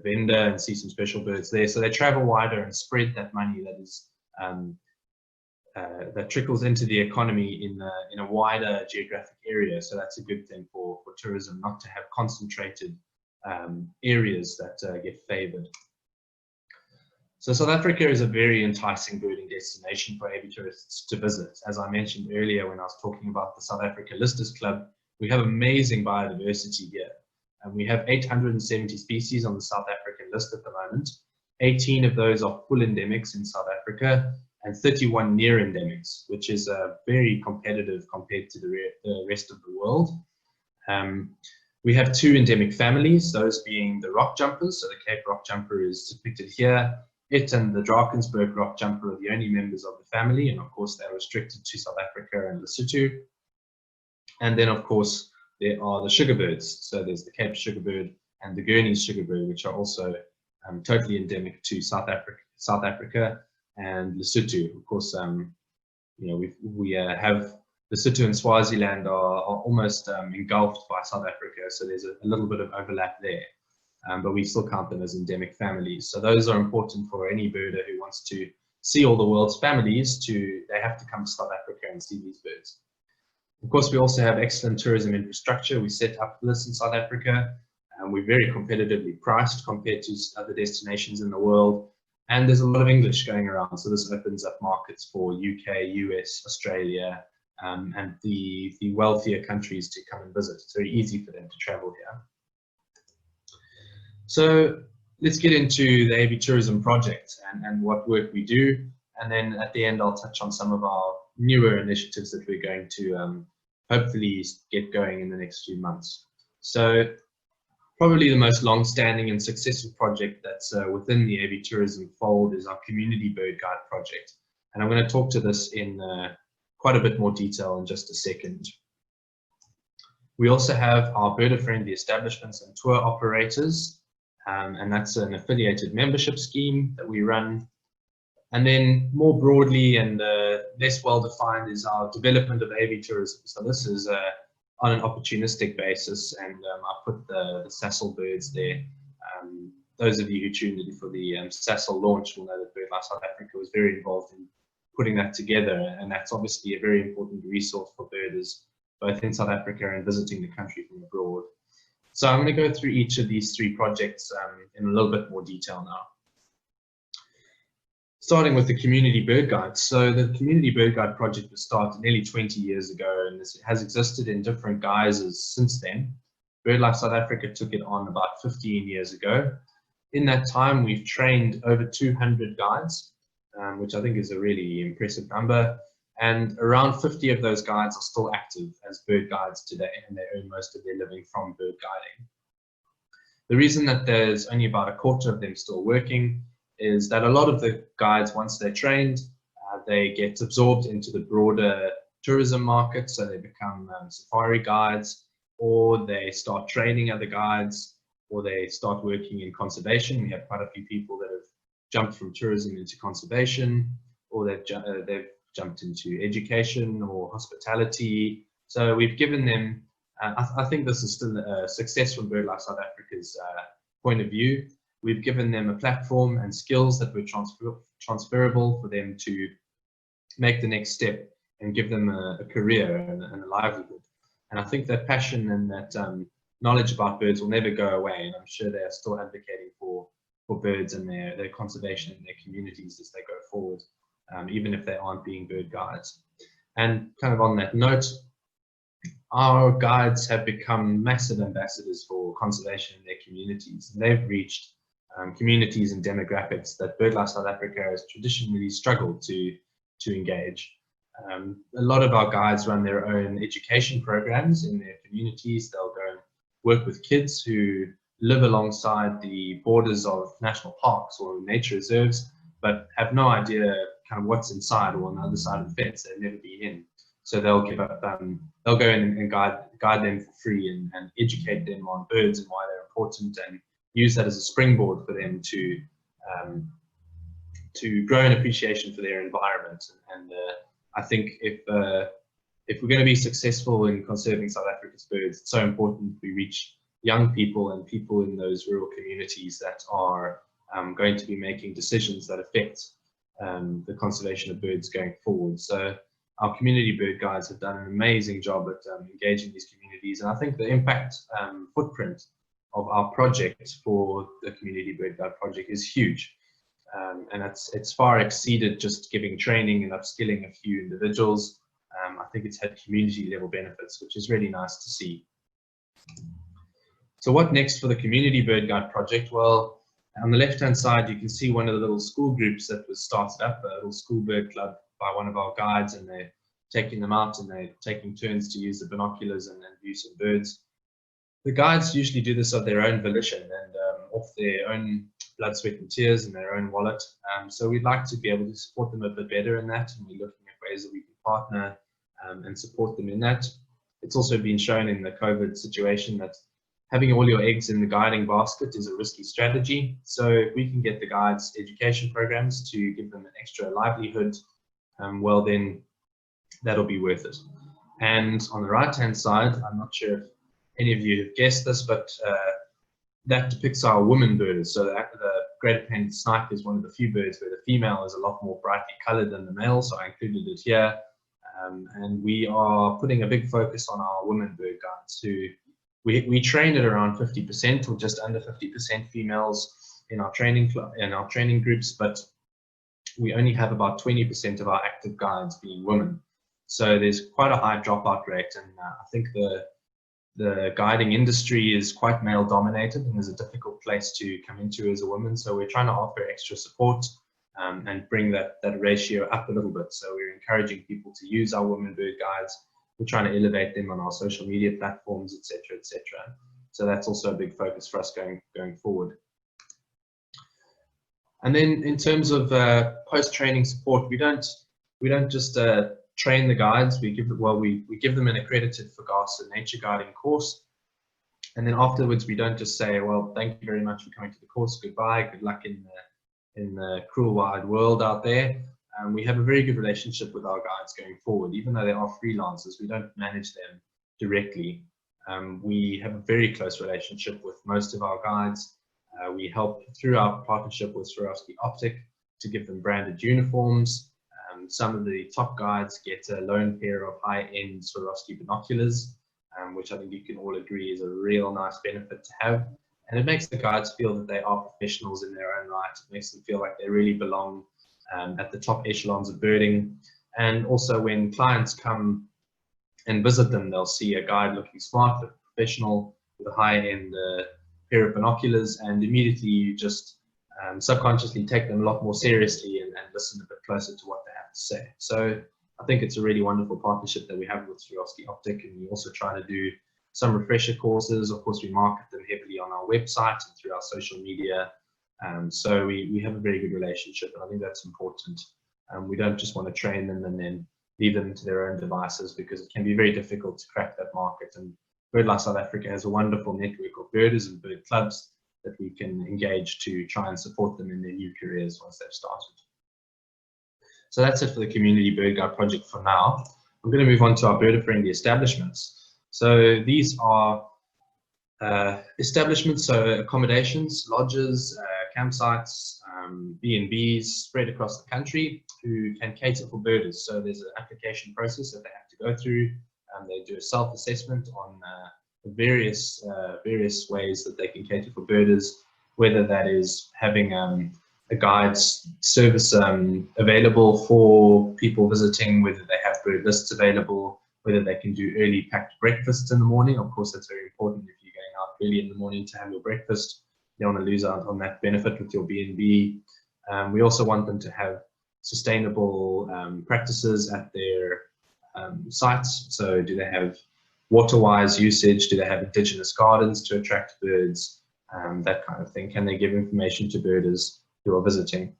Speaker 3: Venda and see some special birds there. So they travel wider and spread that money that is that trickles into the economy in a wider geographic area. So that's a good thing for tourism, not to have concentrated areas that get favored. So South Africa is a very enticing birding destination for Avitourists to visit. As I mentioned earlier when I was talking about the South Africa Listers Club, we have amazing biodiversity here. And we have 870 species on the South African list at the moment. 18 of those are full endemics in South Africa and 31 near endemics, which is very competitive compared to the rest of the world. We have 2 endemic families, those being the rock jumpers. So the Cape rock jumper is depicted here. It and the Drakensberg rock jumper are the only members of the family, and of course they're restricted to South Africa and Lesotho. And then of course there are the sugarbirds. So there's the Cape sugarbird and the Guernsey sugarbird, which are also totally endemic to South Africa and Lesotho. Of course, we have Lesotho and Swaziland are almost engulfed by South Africa, so there's a little bit of overlap there. But we still count them as endemic families. So those are important for any birder who wants to see all the world's families. They have to come to South Africa and see these birds. Of course, we also have excellent tourism infrastructure. We set up this in South Africa, and we're very competitively priced compared to other destinations in the world. And there's a lot of English going around, so this opens up markets for UK, US, Australia, and the wealthier countries to come and visit. It's very easy for them to travel here. So let's get into the Avitourism Project and what work we do. And then at the end, I'll touch on some of our newer initiatives that we're going to hopefully get going in the next few months. So probably the most long-standing and successful project that's within the Avitourism fold is our Community Bird Guide project. And I'm going to talk to this in quite a bit more detail in just a second. We also have our birder-friendly establishments and tour operators, and that's an affiliated membership scheme that we run. And then more broadly and less well-defined is our development of avitourism. So this is on an opportunistic basis, and I put the Sasol birds there. Those of you who tuned in for the Sasol launch will know that BirdLife South Africa was very involved in putting that together, and that's obviously a very important resource for birders, both in South Africa and visiting the country from abroad. So I'm going to go through each of these 3 projects in a little bit more detail now. Starting with the Community Bird Guide. So the Community Bird Guide project was started nearly 20 years ago, and this has existed in different guises since then. BirdLife South Africa took it on about 15 years ago. In that time, we've trained over 200 guides, which I think is a really impressive number. And around 50 of those guides are still active as bird guides today, and they earn most of their living from bird guiding. The reason that there's only about a quarter of them still working is that a lot of the guides, once they're trained, they get absorbed into the broader tourism market, so they become safari guides, or they start training other guides, or they start working in conservation. We have quite a few people that have jumped from tourism into conservation, or they've jumped into education or hospitality. So we've given them, I think this is still a success from BirdLife South Africa's point of view. We've given them a platform and skills that were transferable for them to make the next step and give them a career and a livelihood. And I think that passion and that knowledge about birds will never go away, and I'm sure they are still advocating for birds and their conservation in their communities as they go forward, even if they aren't being bird guides. And kind of on that note, our guides have become massive ambassadors for conservation in their communities, and they've reached communities and demographics that BirdLife South Africa has traditionally struggled to engage. A lot of our guides run their own education programs in their communities. They'll go and work with kids who live alongside the borders of national parks or nature reserves, but have no idea kind of what's inside or on the other side of the fence. They've never been in. So they'll give up, they'll go in and guide them for free and educate them on birds and why they're important, and use that as a springboard for them to grow an appreciation for their environment. And I think if we're going to be successful in conserving South Africa's birds, it's so important we reach young people and people in those rural communities that are going to be making decisions that affect the conservation of birds going forward. So our community bird guides have done an amazing job at engaging these communities, and I think the impact footprint of our project for the community bird guide project is huge. And it's far exceeded just giving training and upskilling a few individuals. I think it's had community level benefits, which is really nice to see. So what next for the community bird guide project? Well, on the left hand side you can see one of the little school groups that was started up, a little school bird club by one of our guides, and they're taking them out and they're taking turns to use the binoculars and view some birds. The guides usually do this of their own volition and off their own blood, sweat and tears and their own wallet. So we'd like to be able to support them a bit better in that, and we're looking at ways that we can partner and support them in that. It's also been shown in the COVID situation that having all your eggs in the guiding basket is a risky strategy. So if we can get the guides education programs to give them an extra livelihood, well then that'll be worth it. And on the right hand side, I'm not sure if any of you have guessed this, but that depicts our woman birders. So the greater painted snipe is one of the few birds where the female is a lot more brightly colored than the male, so I included it here. And we are putting a big focus on our women bird guides who we train at around 50% or just under 50% females in our training groups, but we only have about 20% of our active guides being women. So there's quite a high dropout rate, and I think the guiding industry is quite male dominated and is a difficult place to come into as a woman. So we're trying to offer extra support and bring that ratio up a little bit. So we're encouraging people to use our women bird guides. We're trying to elevate them on our social media platforms, etc., etc. So that's also a big focus for us going forward. And then in terms of post-training support, we don't just train the guides. We give them an accredited FAGASA nature guiding course, and then afterwards we don't just say, well, thank you very much for coming to the course, goodbye, good luck in the cruel wide world out there. We have a very good relationship with our guides going forward. Even though they are freelancers, we don't manage them directly. We have a very close relationship with most of our guides. We help through our partnership with Rarities Optic to give them branded uniforms. Some of the top guides get a loan pair of high-end Swarovski binoculars, which I think you can all agree is a real nice benefit to have. And it makes the guides feel that they are professionals in their own right. It makes them feel like they really belong at the top echelons of birding. And also when clients come and visit them, they'll see a guide looking smart, but professional, with a high-end pair of binoculars, and immediately you just subconsciously take them a lot more seriously and listen a bit closer to what they have to say. So I think it's a really wonderful partnership that we have with Rarities Optic, and we also try to do some refresher courses. Of course, we market them heavily on our website and through our social media. So we have a very good relationship, and I think that's important. We don't just want to train them and then leave them to their own devices, because it can be very difficult to crack that market. And BirdLife South Africa has a wonderful network of birders and bird clubs that we can engage to try and support them in their new careers once they've started. So that's it for the Community Bird Guide project for now. I'm going to move on to our birder-friendly establishments. So these are establishments, so accommodations, lodges, campsites, B&Bs spread across the country who can cater for birders. So there's an application process that they have to go through. They do a self-assessment on various ways that they can cater for birders, whether that is having a guide service available for people visiting, whether they have bird lists available, whether they can do early packed breakfasts in the morning. Of course, that's very important if you're going out early in the morning to have your breakfast. You don't want to lose out on that benefit with your B&B. We also want them to have sustainable practices at their sites. So do they have water-wise usage? Do they have indigenous gardens to attract birds? That kind of thing. Can they give information to birders who are visiting?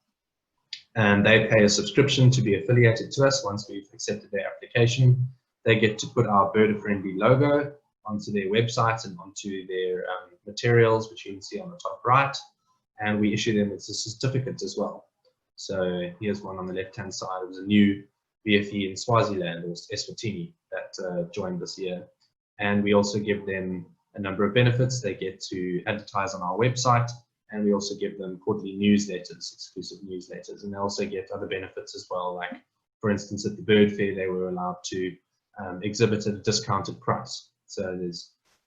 Speaker 3: And they pay a subscription to be affiliated to us. Once we've accepted their application, they get to put our birder-friendly logo onto their website and onto their materials, which you can see on the top right. And we issue them with a certificate as well. So here's one on the left-hand side. It was a new BFE in Swaziland, or Eswatini, that joined this year. And we also give them a number of benefits. They get to advertise on our website, and we also give them quarterly newsletters, exclusive newsletters. And they also get other benefits as well, like, for instance, at the bird fair, they were allowed to exhibit at a discounted price. So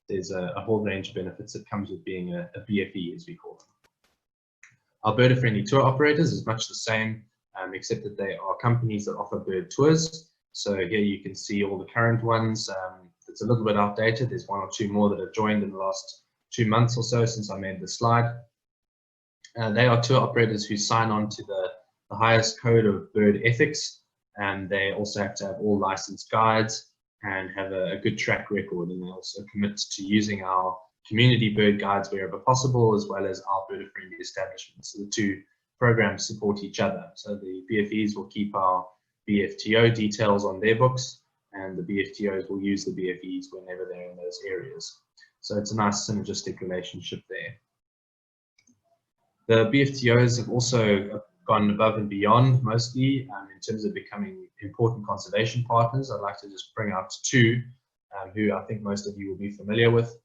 Speaker 3: there's a whole range of benefits that comes with being a BFE, as we call them. Our birder-friendly tour operators is much the same, except that they are companies that offer bird tours. So here you can see all the current ones. It's a little bit outdated. There's one or two more that have joined in the last 2 months or so since I made this slide. They are tour operators who sign on to the highest code of bird ethics, and they also have to have all licensed guides and have a good track record, and they also commit to using our community bird guides wherever possible, as well as our birder-friendly establishments. So the two programs support each other. So the BFEs will keep our BFTO details on their books, and the BFTOs will use the BFEs whenever they're in those areas. So it's a nice synergistic relationship there. The BFTOs have also gone above and beyond, mostly in terms of becoming important conservation partners. I'd like to just bring out two who I think most of you will be familiar with.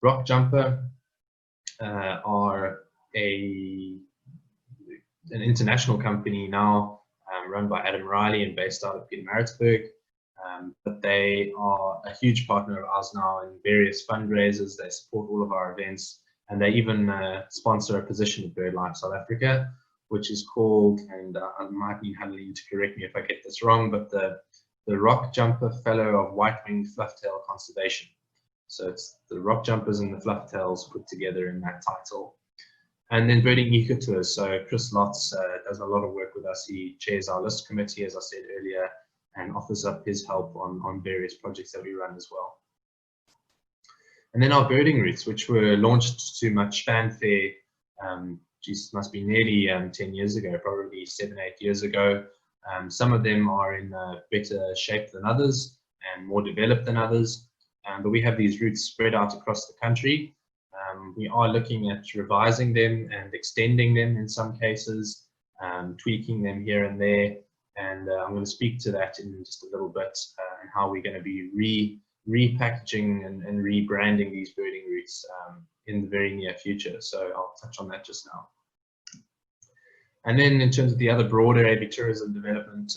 Speaker 3: Rock Jumper are an international company now, run by Adam Riley and based out of Pietermaritzburg. But they are a huge partner of ours now in various fundraisers. They support all of our events, and they even sponsor a position at BirdLife South Africa, which is called, and I might need Hadeline to correct me if I get this wrong, but the Rock Jumper Fellow of White-Winged Flufftail Conservation. So it's the Rock Jumpers and the Flufftails put together in that title. And then Birding Ecotours. So Chris Lotz does a lot of work with us. He chairs our list committee, as I said earlier, and offers up his help on various projects that we run as well. And then our birding routes, which were launched to much fanfare, geez, it must be nearly 10 years ago, probably 7, 8 years ago. Some of them are in better shape than others and more developed than others. But we have these routes spread out across the country. We are looking at revising them and extending them in some cases, tweaking them here and there. And I'm going to speak to that in just a little bit, and how we're going to be repackaging and rebranding these birding routes in the very near future. So I'll touch on that just now. And then in terms of the other broader avitourism development,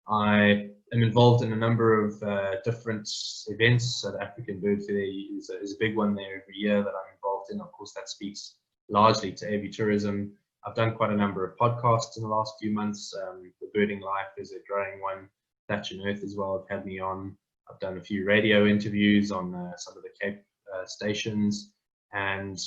Speaker 3: I am involved in a number of different events. So the African Bird Fair is a big one there every year that I'm involved in. Of course, that speaks largely to avitourism. I've done quite a number of podcasts in the last few months. The Birding Life is a growing one. Thatch and Earth as well have had me on. I've done a few radio interviews on some of the Cape stations, and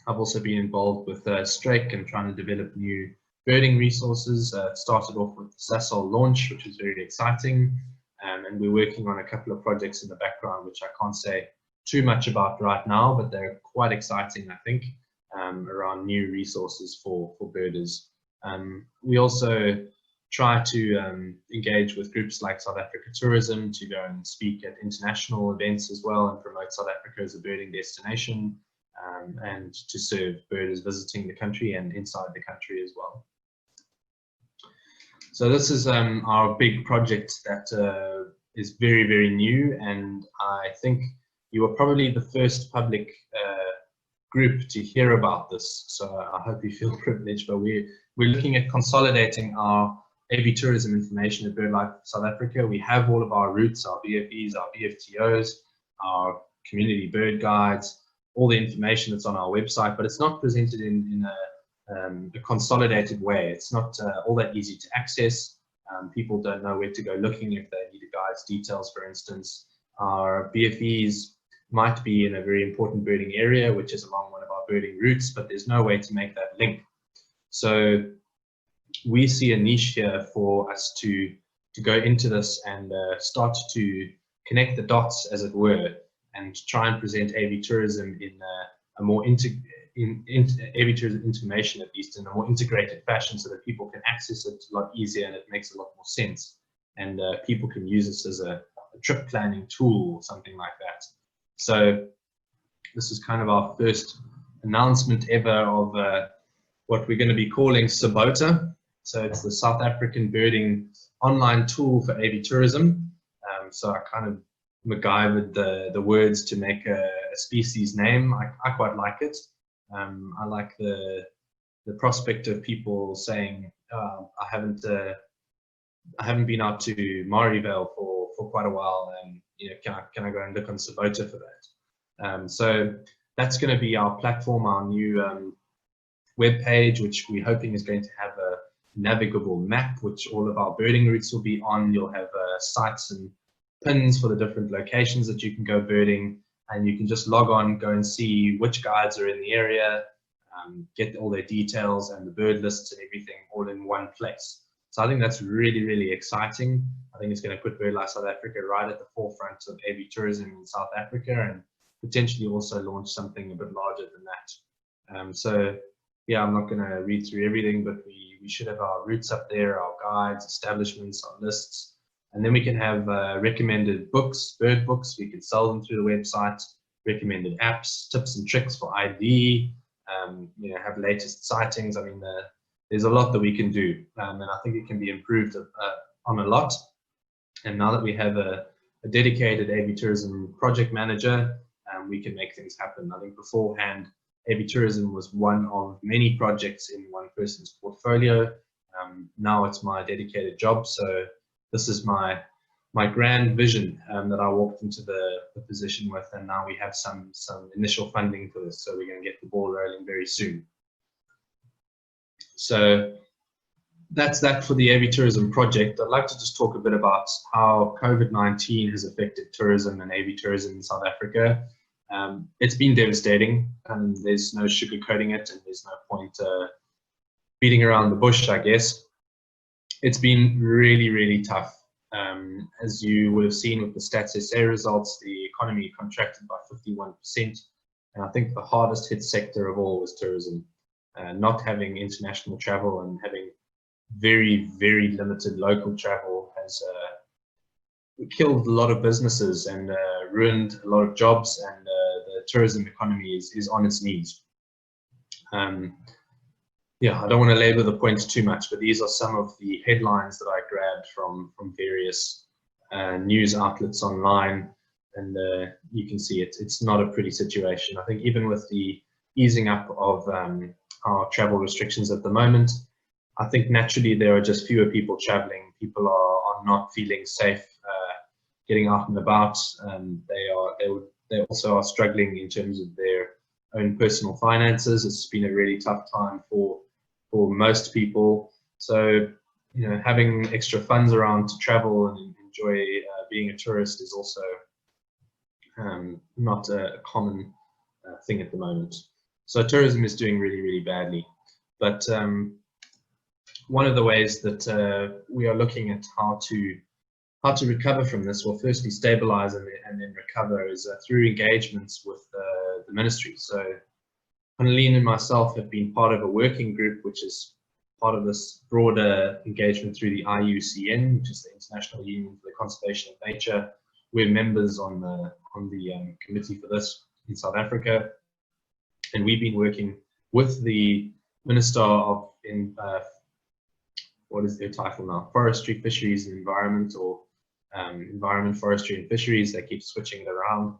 Speaker 3: I've also been involved with Strake and trying to develop new birding resources. It started off with the Sasol launch, which was very exciting, and we're working on a couple of projects in the background, which I can't say too much about right now, but they're quite exciting, I think, around new resources for birders. We also try to engage with groups like South Africa Tourism to go and speak at international events as well and promote South Africa as a birding destination, and to serve birders visiting the country and inside the country as well. So this is our big project that is very, very new, and I think you are probably the first public group to hear about this. So I hope you feel privileged, but we're looking at consolidating our avitourism information at BirdLife South Africa. We have all of our routes, our BFEs, our BFTOs, our community bird guides, all the information that's on our website, but it's not presented in a consolidated way. It's not all that easy to access. People don't know where to go looking if they need a guide's details, for instance. Our BFEs might be in a very important birding area, which is along one of our birding routes, but there's no way to make that link. So we see a niche here for us to go into this and start to connect the dots, as it were, and try and present avitourism in a more avitourism information, at least in a more integrated fashion, so that people can access it a lot easier and it makes a lot more sense. And people can use this as a trip planning tool or something like that. So this is kind of our first announcement ever of what we're going to be calling Sabota. So it's the South African birding online tool for avitourism. So I kind of MacGyvered the words to make a species name. I quite like it. I like the prospect of people saying, I haven't been out to Marievale for quite a while, and you know, can I go and look on Sabota for that? So that's going to be our platform, our new web page, which we're hoping is going to have a navigable map, which all of our birding routes will be on. You'll have sites and pins for the different locations that you can go birding, and you can just log on, go and see which guides are in the area, get all their details and the bird lists and everything all in one place. So I think that's really, really exciting. I think it's going to put BirdLife South Africa right at the forefront of avitourism in South Africa, and potentially also launch something a bit larger than that. So yeah, I'm not going to read through everything, but we should have our routes up there, our guides, establishments, our lists. And then we can have recommended books, bird books. We can sell them through the website, recommended apps, tips and tricks for ID, you know, have latest sightings. I mean, there's a lot that we can do, and I think it can be improved on a lot. And now that we have a dedicated avitourism project manager, we can make things happen. I think beforehand, avitourism was one of many projects in one person's portfolio. Now it's my dedicated job. So this is my grand vision that I walked into the position with, and now we have some initial funding for this, so we're going to get the ball rolling very soon. So that's that for the Avitourism Project. I'd like to just talk a bit about how COVID-19 has affected tourism and avitourism in South Africa. It's been devastating, and there's no sugarcoating it, and there's no point beating around the bush, I guess. It's been really, really tough. As you would have seen with the Stats SA results, the economy contracted by 51%. And I think the hardest hit sector of all was tourism. Not having international travel and having very, very limited local travel has killed a lot of businesses and ruined a lot of jobs, and the tourism economy is on its knees. Yeah, I don't want to labor the point too much, but these are some of the headlines that I grabbed from various news outlets online, and you can see it's not a pretty situation. I think even with the easing up of our travel restrictions at the moment, I think naturally there are just fewer people traveling. People are not feeling safe getting out and about. They also are struggling in terms of their own personal finances. It's been a really tough time for most people. So, you know, having extra funds around to travel and enjoy being a tourist is also not a common thing at the moment. So tourism is doing really, really badly. But one of the ways that we are looking at how to recover from this, well, firstly stabilize and then recover, is through engagements with the ministry. So Annelien and myself have been part of a working group, which is part of this broader engagement through the IUCN, which is the International Union for the Conservation of Nature. We're members on the committee for this in South Africa, and we've been working with the Minister of what is their title now? Forestry, Fisheries and Environment, or Environment, Forestry and Fisheries. They keep switching it around.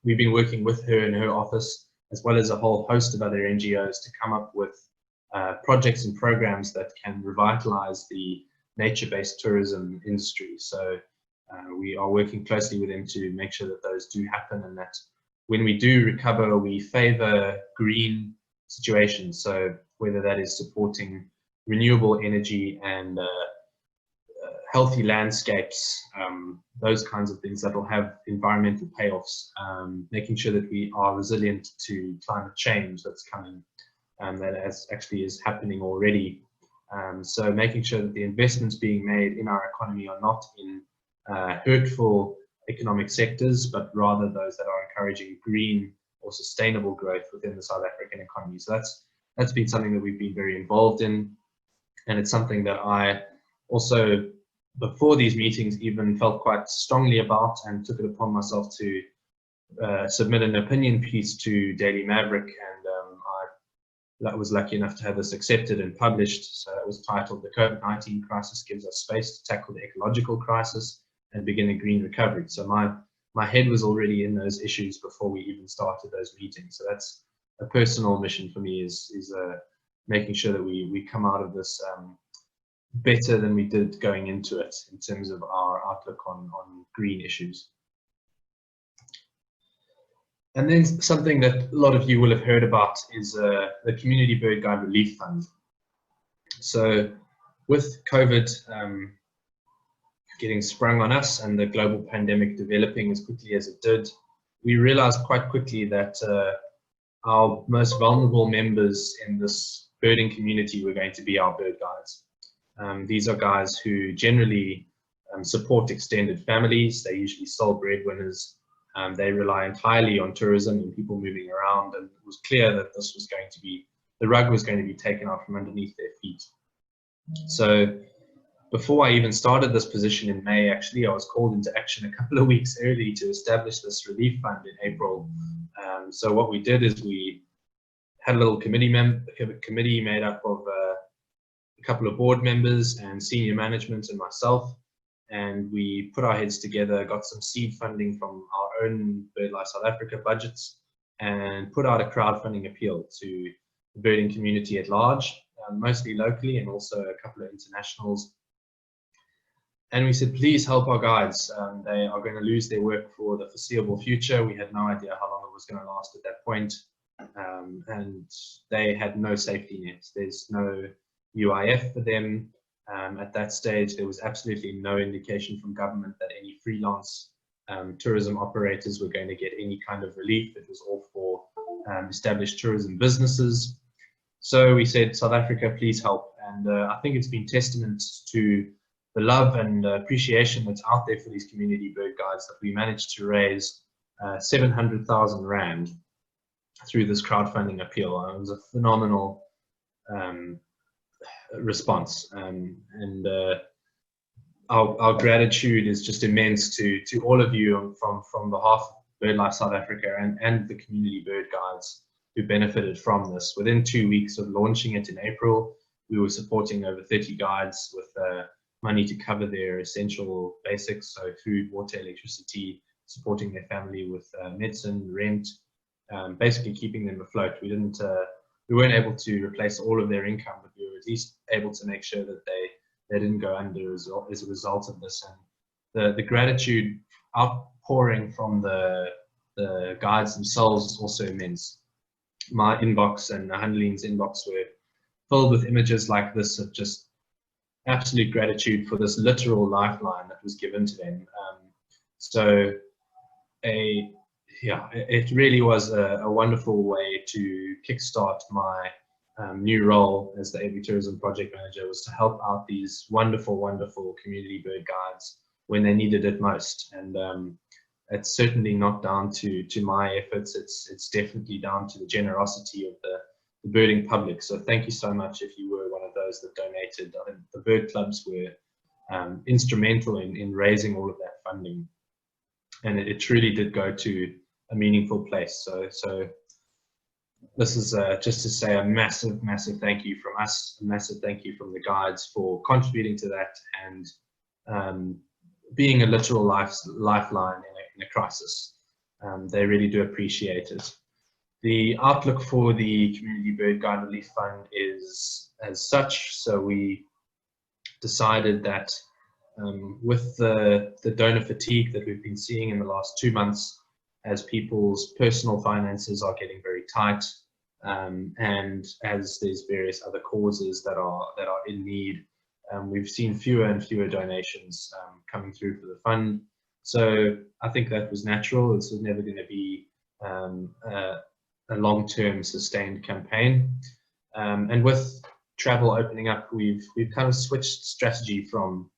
Speaker 3: We've been working with her in her office, as well as a whole host of other NGOs, to come up with projects and programs that can revitalize the nature-based tourism industry. So we are working closely with them to make sure that those do happen, and that when we do recover, we favor green situations. So whether that is supporting renewable energy and healthy landscapes, those kinds of things that will have environmental payoffs, making sure that we are resilient to climate change that's coming, that actually is happening already. So making sure that the investments being made in our economy are not in hurtful economic sectors, but rather those that are encouraging green or sustainable growth within the South African economy. So that's been something that we've been very involved in, and it's something that I also, before these meetings, even felt quite strongly about and took it upon myself to submit an opinion piece to Daily Maverick, and I was lucky enough to have this accepted and published. So it was titled "The COVID-19 Crisis Gives Us Space to Tackle the Ecological Crisis and Begin a Green Recovery." So my head was already in those issues before we even started those meetings. So that's a personal mission for me, is making sure that we come out of this better than we did going into it in terms of our outlook on green issues. And then something that a lot of you will have heard about is the Community Bird Guide Relief Fund. So with COVID getting sprung on us and the global pandemic developing as quickly as it did, we realized quite quickly that our most vulnerable members in this birding community were going to be our bird guides. These are guys who generally support extended families. They're usually sole breadwinners. They rely entirely on tourism and people moving around, and it was clear that this was going to be, the rug was going to be taken out from underneath their feet. So before I even started this position in May, actually, I was called into action a couple of weeks early to establish this relief fund in April. So what we did is we had a little committee made up of a couple of board members and senior management and myself. And we put our heads together, got some seed funding from our own BirdLife South Africa budgets, and put out a crowdfunding appeal to the birding community at large, mostly locally and also a couple of internationals. And we said, please help our guides. They are going to lose their work for the foreseeable future. We had no idea how long it was going to last at that point. And they had no safety nets. There's no UIF for them. At that stage, there was absolutely no indication from government that any freelance tourism operators were going to get any kind of relief. It was all for established tourism businesses. So we said, South Africa, please help. And I think it's been testament to the love and appreciation that's out there for these community bird guides that we managed to raise 700,000 Rand through this crowdfunding appeal. It was a phenomenal response, and our gratitude is just immense to all of you from behalf of BirdLife South Africa and the community bird guides who benefited from this. Within 2 weeks of launching it in April, we were supporting over 30 guides with money to cover their essential basics, so food, water, electricity, supporting their family with medicine, rent, basically keeping them afloat. We weren't able to replace all of their income, but we were at least able to make sure that they didn't go under as a result of this. And the gratitude outpouring from the guides themselves is also immense. My inbox and Hanleen's inbox were filled with images like this of just absolute gratitude for this literal lifeline that was given to them. It really was a wonderful way to kickstart my new role as the Avitourism Project Manager, was to help out these wonderful, wonderful community bird guides when they needed it most. And it's certainly not down to my efforts. It's definitely down to the generosity of the birding public. So thank you so much if you were one of those that donated. I think the bird clubs were instrumental in raising all of that funding. And it truly did go to a meaningful place. So this is just to say a massive, massive thank you from us, a massive thank you from the guides for contributing to that and being a literal lifeline in a crisis. They really do appreciate it. The outlook for the Community Bird Guide Relief Fund is as such. So we decided that with the donor fatigue that we've been seeing in the last 2 months, as people's personal finances are getting very tight, and as there's various other causes that are in need, we've seen fewer and fewer donations coming through for the fund. So I think that was natural. This was never going to be a long-term sustained campaign. And with travel opening up, we've kind of switched strategy from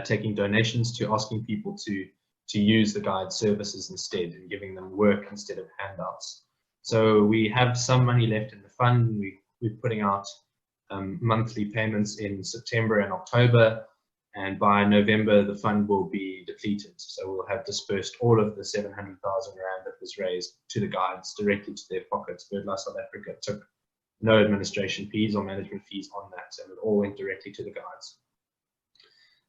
Speaker 3: taking donations to asking people to use the guide services instead and giving them work instead of handouts. So we have some money left in the fund. We're putting out monthly payments in September and October, and by November the fund will be depleted. So we'll have dispersed all of the 700,000 Rand that was raised to the guides directly to their pockets. BirdLife South Africa took no administration fees or management fees on that, and it all went directly to the guides.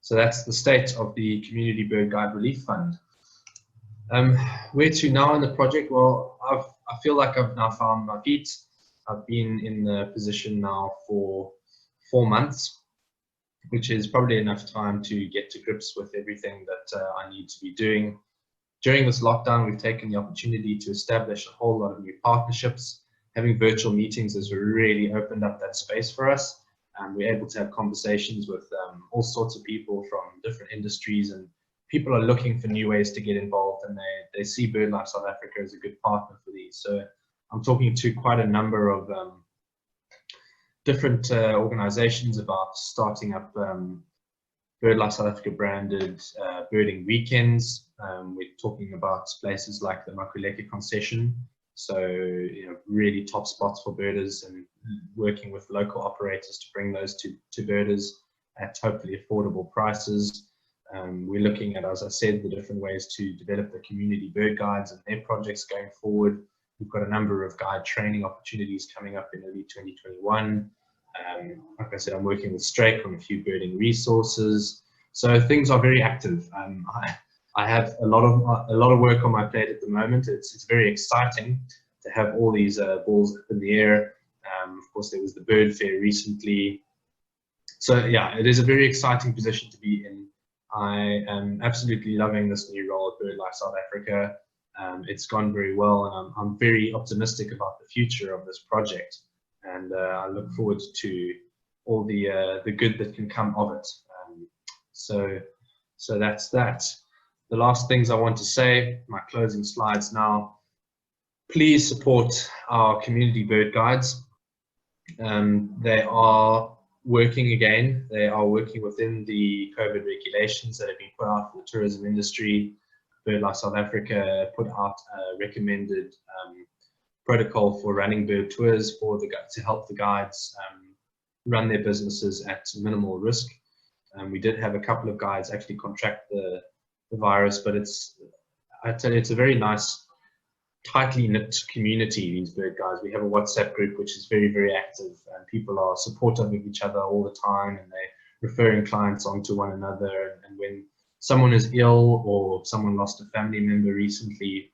Speaker 3: So that's the state of the Community Bird Guide Relief Fund. Where to now in the project? Well, I feel like I've now found my feet. I've been in the position now for 4 months, which is probably enough time to get to grips with everything that I need to be doing. During this lockdown, we've taken the opportunity to establish a whole lot of new partnerships. Having virtual meetings has really opened up that space for us. We're able to have conversations with all sorts of people from different industries, and people are looking for new ways to get involved, and they see BirdLife South Africa as a good partner for these. So I'm talking to quite a number of different organizations about starting up BirdLife South Africa branded birding weekends. We're talking about places like the Makuleke concession, so really top spots for birders, and working with local operators to bring those to birders at hopefully affordable prices. We're looking at, as I said, the different ways to develop the community bird guides and their projects going forward. We've got a number of guide training opportunities coming up in early 2021. Like I said, I'm working with Strake on a few birding resources. So things are very active. I have a lot of work on my plate at the moment. It's very exciting to have all these balls up in the air. Of course, there was the bird fair recently. So yeah, it is a very exciting position to be in. I am absolutely loving this new role at BirdLife South Africa. It's gone very well, and I'm very optimistic about the future of this project, and I look forward to all the good that can come of it. So that's that. The last things I want to say, my closing slides now. Please support our community bird guides. They are working again. They are working within the COVID regulations that have been put out for the tourism industry. BirdLife South Africa put out a recommended protocol for running bird tours to help the guides run their businesses at minimal risk. We did have a couple of guides actually contract the virus, but I tell you, it's a very nice, tightly knit community, these bird guides. We have a WhatsApp group which is very, very active, and people are supportive of each other all the time, and they're referring clients on to one another. And when someone is ill or someone lost a family member recently,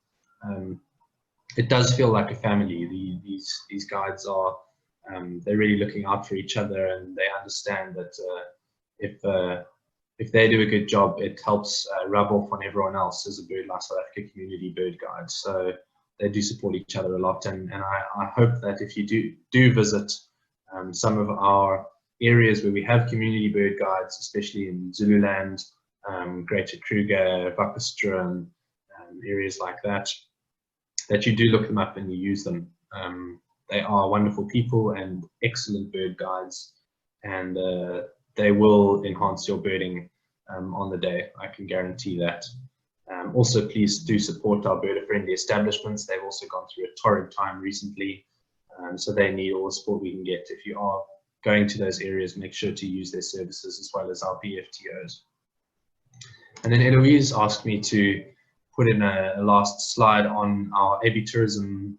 Speaker 3: it does feel like a family. These guides are they're really looking out for each other, and they understand that if they do a good job, it helps rub off on everyone else as a BirdLife South Africa community bird guide. So they do support each other a lot, and I hope that if you do visit some of our areas where we have community bird guides, especially in Zululand, Greater Kruger, Wakkerstroom, areas like that, that you do look them up and you use them. They are wonderful people and excellent bird guides, and they will enhance your birding on the day. I can guarantee that. Also, please do support our birder-friendly establishments. They've also gone through a torrid time recently, so they need all the support we can get. If you are going to those areas, make sure to use their services as well as our BFTOs. And then Eloise asked me to put in a last slide on our Avitourism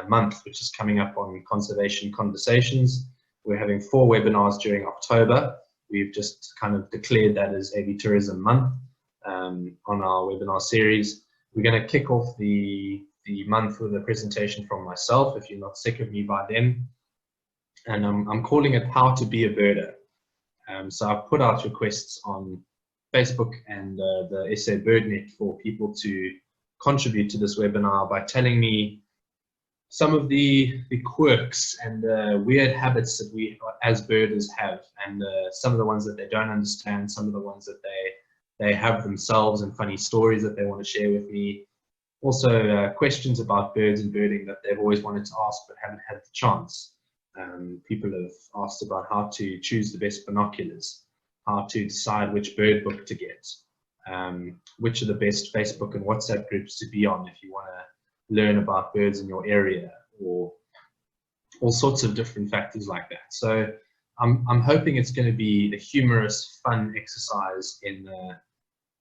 Speaker 3: month, which is coming up on Conservation Conversations. We're having 4 webinars during October. We've just kind of declared that as Avitourism month on our webinar series. We're going to kick off the month with a presentation from myself, if you're not sick of me by then. And I'm calling it How to Be a Birder. So I've put out requests on Facebook and the SA BirdNet for people to contribute to this webinar by telling me some of the quirks and the weird habits that we as birders have, and some of the ones that they don't understand, some of the ones that they have themselves, and funny stories that they want to share with me. Also questions about birds and birding that they've always wanted to ask but haven't had the chance. People have asked about how to choose the best binoculars, how to decide which bird book to get, which are the best Facebook and WhatsApp groups to be on if you want to learn about birds in your area, or all sorts of different factors like that. So I'm hoping it's going to be a humorous, fun exercise in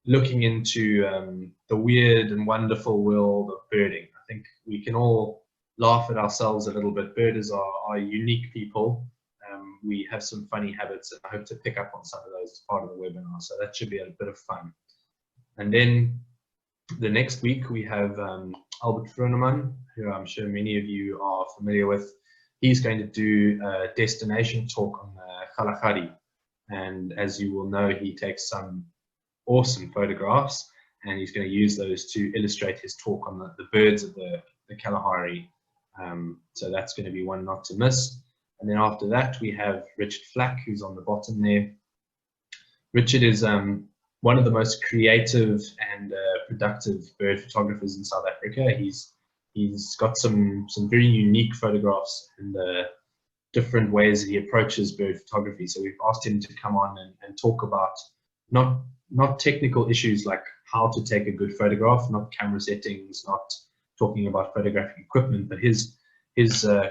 Speaker 3: looking into the weird and wonderful world of birding. I think we can all laugh at ourselves a little bit. Birders are unique people. We have some funny habits, and I hope to pick up on some of those as part of the webinar. So that should be a bit of fun. And then the next week we have Albert Fruneman, who I'm sure many of you are familiar with. He's going to do a destination talk on Kalahari. And as you will know, he takes some awesome photographs, and he's going to use those to illustrate his talk on the birds of the Kalahari. So that's going to be one not to miss. And then after that, we have Richard Flack, who's on the bottom there. Richard is one of the most creative and productive bird photographers in South Africa. He's got some very unique photographs and different ways that he approaches bird photography. So we've asked him to come on and talk about not technical issues like how to take a good photograph, not camera settings, not talking about photographic equipment, but his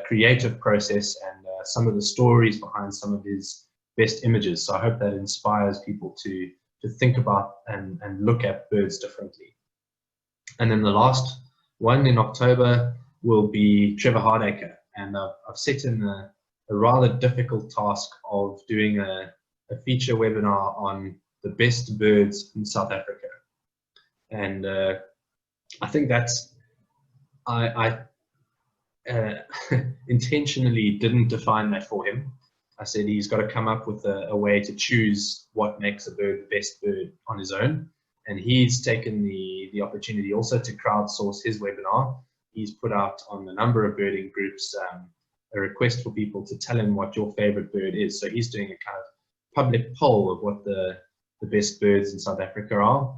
Speaker 3: creative process and some of the stories behind some of his best images. So I hope that inspires people to think about and look at birds differently. And then the last one in October will be Trevor Hardacre, and I've set him a rather difficult task of doing a feature webinar on the best birds in South Africa. And I think that's, I intentionally didn't define that for him. I said he's got to come up with a way to choose what makes a bird the best bird on his own. And he's taken the opportunity also to crowdsource his webinar. He's put out on a number of birding groups a request for people to tell him what your favorite bird is. So he's doing a kind of public poll of what the best birds in South Africa are.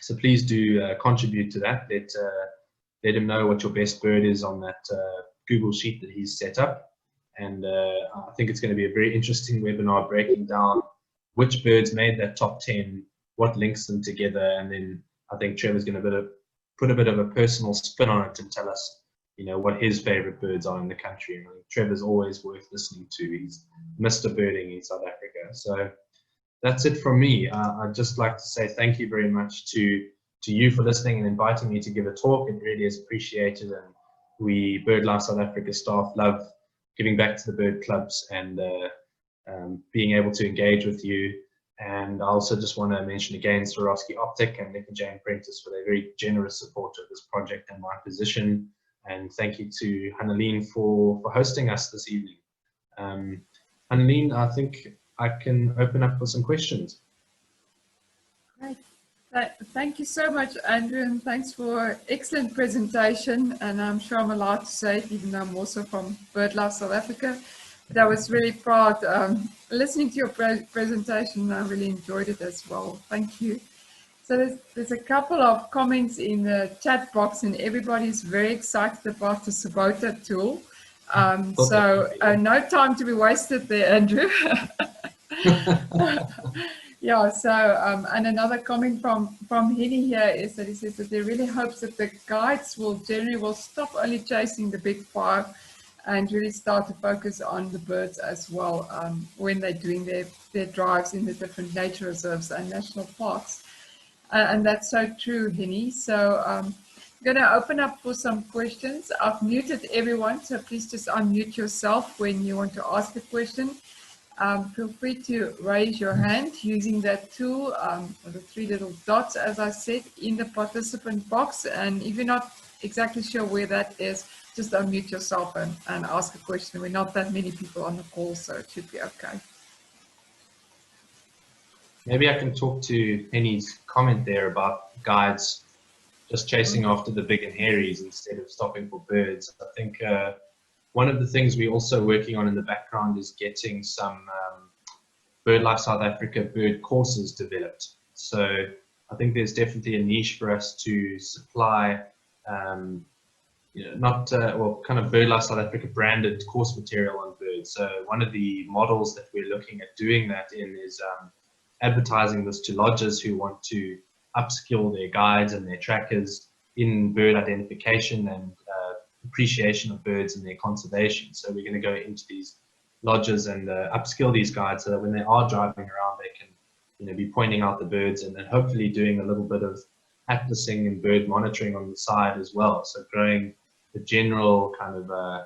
Speaker 3: So please do contribute to that. Let him know what your best bird is on that Google sheet that he's set up. And I think it's going to be a very interesting webinar breaking down which birds made that top 10, what links them together, and then I think Trevor's going to put a bit of a personal spin on it and tell us, you know, what his favorite birds are in the country. And I think Trevor's always worth listening to. He's Mr. Birding in South Africa. So that's it from me. I'd just like to say thank you very much to you for listening and inviting me to give a talk. It really is appreciated, and we BirdLife South Africa staff love giving back to the bird clubs and being able to engage with you. And I also just want to mention again Swarovski Optic and Nick and Jane Prentice for their very generous support of this project and my position. And thank you to Hanneline for hosting us this evening. Hanneline, I think I can open up for some questions.
Speaker 2: Great. Thank you so much, Andrew, and thanks for excellent presentation. And I'm sure I'm allowed to say it, even though I'm also from BirdLife South Africa. But I was really proud listening to your presentation. I really enjoyed it as well. Thank you. So there's a couple of comments in the chat box, and everybody's very excited about the Sabota tool. So no time to be wasted there, Andrew. Yeah, so and another comment from Henny here is that he says that he really hopes that the guides will stop only chasing the big five and really start to focus on the birds as well when they're doing their drives in the different nature reserves and national parks. And that's so true, Henny. So I'm going to open up for some questions. I've muted everyone, so please just unmute yourself when you want to ask a question. Feel free to raise your hand using that tool, or the three little dots, as I said, in the participant box. And if you're not exactly sure where that is, just unmute yourself and ask a question. We're not that many people on the call, so it should be okay.
Speaker 3: Maybe I can talk to Henny's comment there about guides just chasing after the big and hairies instead of stopping for birds. I think one of the things we're also working on in the background is getting some BirdLife South Africa bird courses developed. So I think there's definitely a niche for us to supply, well, kind of BirdLife South Africa branded course material on birds. So one of the models that we're looking at doing that in is advertising this to lodges who want to upskill their guides and their trackers in bird identification and appreciation of birds and their conservation. So we're going to go into these lodges and upskill these guides so that when they are driving around, they can, you know, be pointing out the birds, and then hopefully doing a little bit of atlasing and bird monitoring on the side as well. So growing the general kind of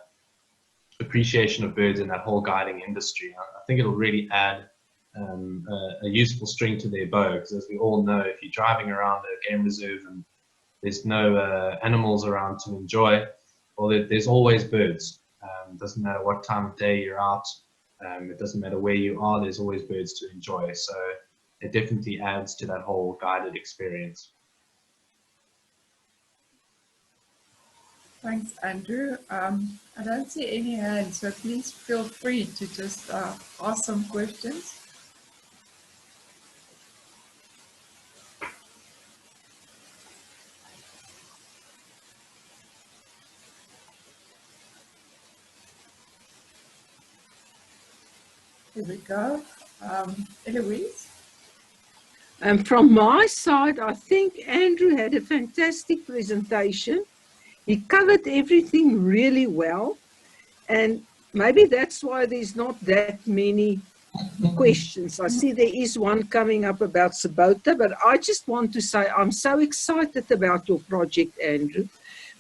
Speaker 3: appreciation of birds in that whole guiding industry. I think it'll really add a useful string to their bow, because as we all know, if you're driving around a game reserve and there's no animals around to enjoy, well, there's always birds. Doesn't matter what time of day you're out, it doesn't matter where you are, there's always birds to enjoy. So it definitely adds to that whole guided experience.
Speaker 2: Thanks, Andrew. I don't see any hands, so please feel free to just ask some questions. Here we go. Eloise?
Speaker 1: And from my side, I think Andrew had a fantastic presentation. He covered everything really well, and maybe that's why there's not that many questions. I see there is one coming up about Sabota, but I just want to say I'm so excited about your project, Andrew,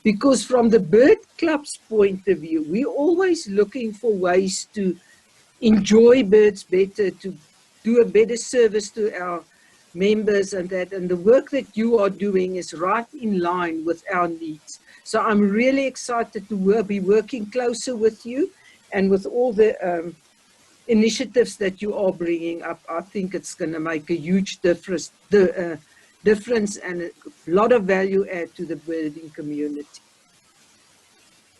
Speaker 1: because from the bird club's point of view, we're always looking for ways to enjoy birds better, to do a better service to our members, and the work that you are doing is right in line with our needs. So I'm really excited to be working closer with you and with all the initiatives that you are bringing up. I think it's going to make a huge difference and a lot of value add to the birding community.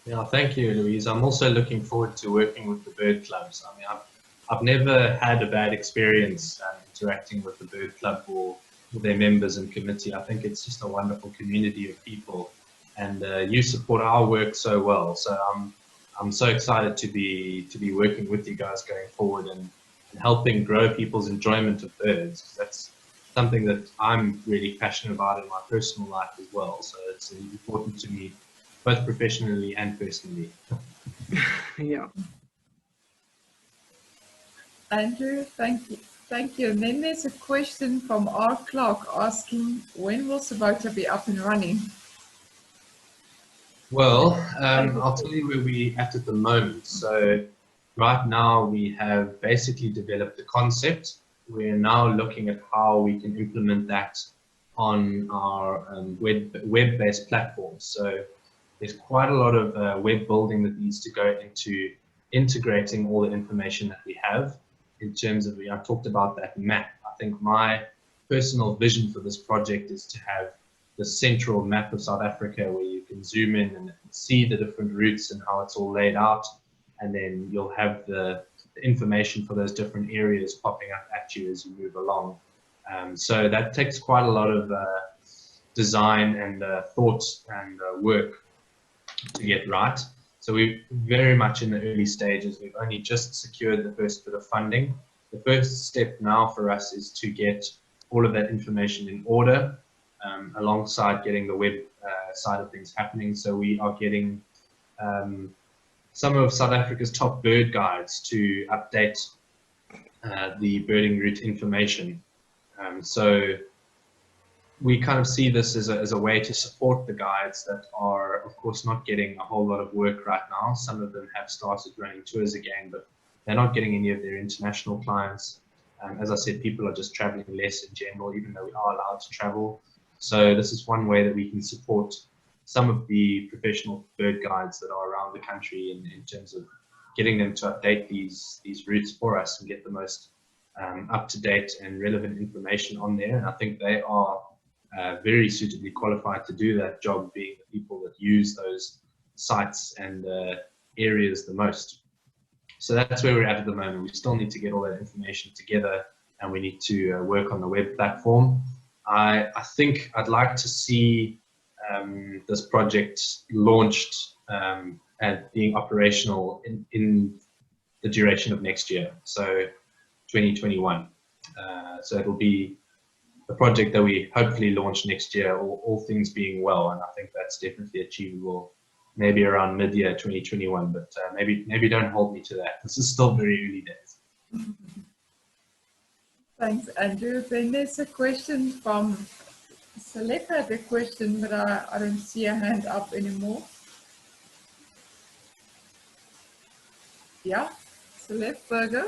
Speaker 3: Yeah, thank you, Louise. I'm also looking forward to working with the bird clubs. I mean, I've never had a bad experience interacting with the bird club or with their members and committee. I think it's just a wonderful community of people, and you support our work so well. So I'm so excited to be working with you guys going forward and helping grow people's enjoyment of birds. That's something that I'm really passionate about in my personal life as well. So it's important to me, both professionally and personally.
Speaker 1: Yeah.
Speaker 2: Andrew, thank you. Thank you. And then there's a question from R. Clark asking, when will Sabota be up and running?
Speaker 3: Well, I'll tell you where we're at the moment. So right now we have basically developed the concept. We're now looking at how we can implement that on our web-based platforms. So there's quite a lot of web building that needs to go into integrating all the information that we have in terms of, I talked about that map. I think my personal vision for this project is to have the central map of South Africa where you can zoom in and see the different routes and how it's all laid out. And then you'll have the information for those different areas popping up at you as you move along. So that takes quite a lot of design and thought and work to get right. So we're very much in the early stages. We've only just secured the first bit of funding. The first step now for us is to get all of that information in order, alongside getting the web side of things happening. So we are getting some of South Africa's top bird guides to update the birding route information. So we kind of see this as a way to support the guides that are, of course, not getting a whole lot of work right now. Some of them have started running tours again, but they're not getting any of their international clients. As I said, people are just traveling less in general, even though we are allowed to travel. So this is one way that we can support some of the professional bird guides that are around the country in terms of getting them to update these routes for us and get the most up-to-date and relevant information on there. And I think they are very suitably qualified to do that job, being the people that use those sites and areas the most. So that's where we're at the moment. We still need to get all that information together, and we need to work on the web platform. I think I'd like to see this project launched and being operational in the duration of next year, so 2021. So it'll be a project that we hopefully launch next year, all things being well, and I think that's definitely achievable, maybe around mid-year 2021. But maybe don't hold me to that. This is still very early days.
Speaker 2: Thanks, Andrew. Then there's a question from Select had a question, but I don't see a hand up anymore. Yeah, Select Burger.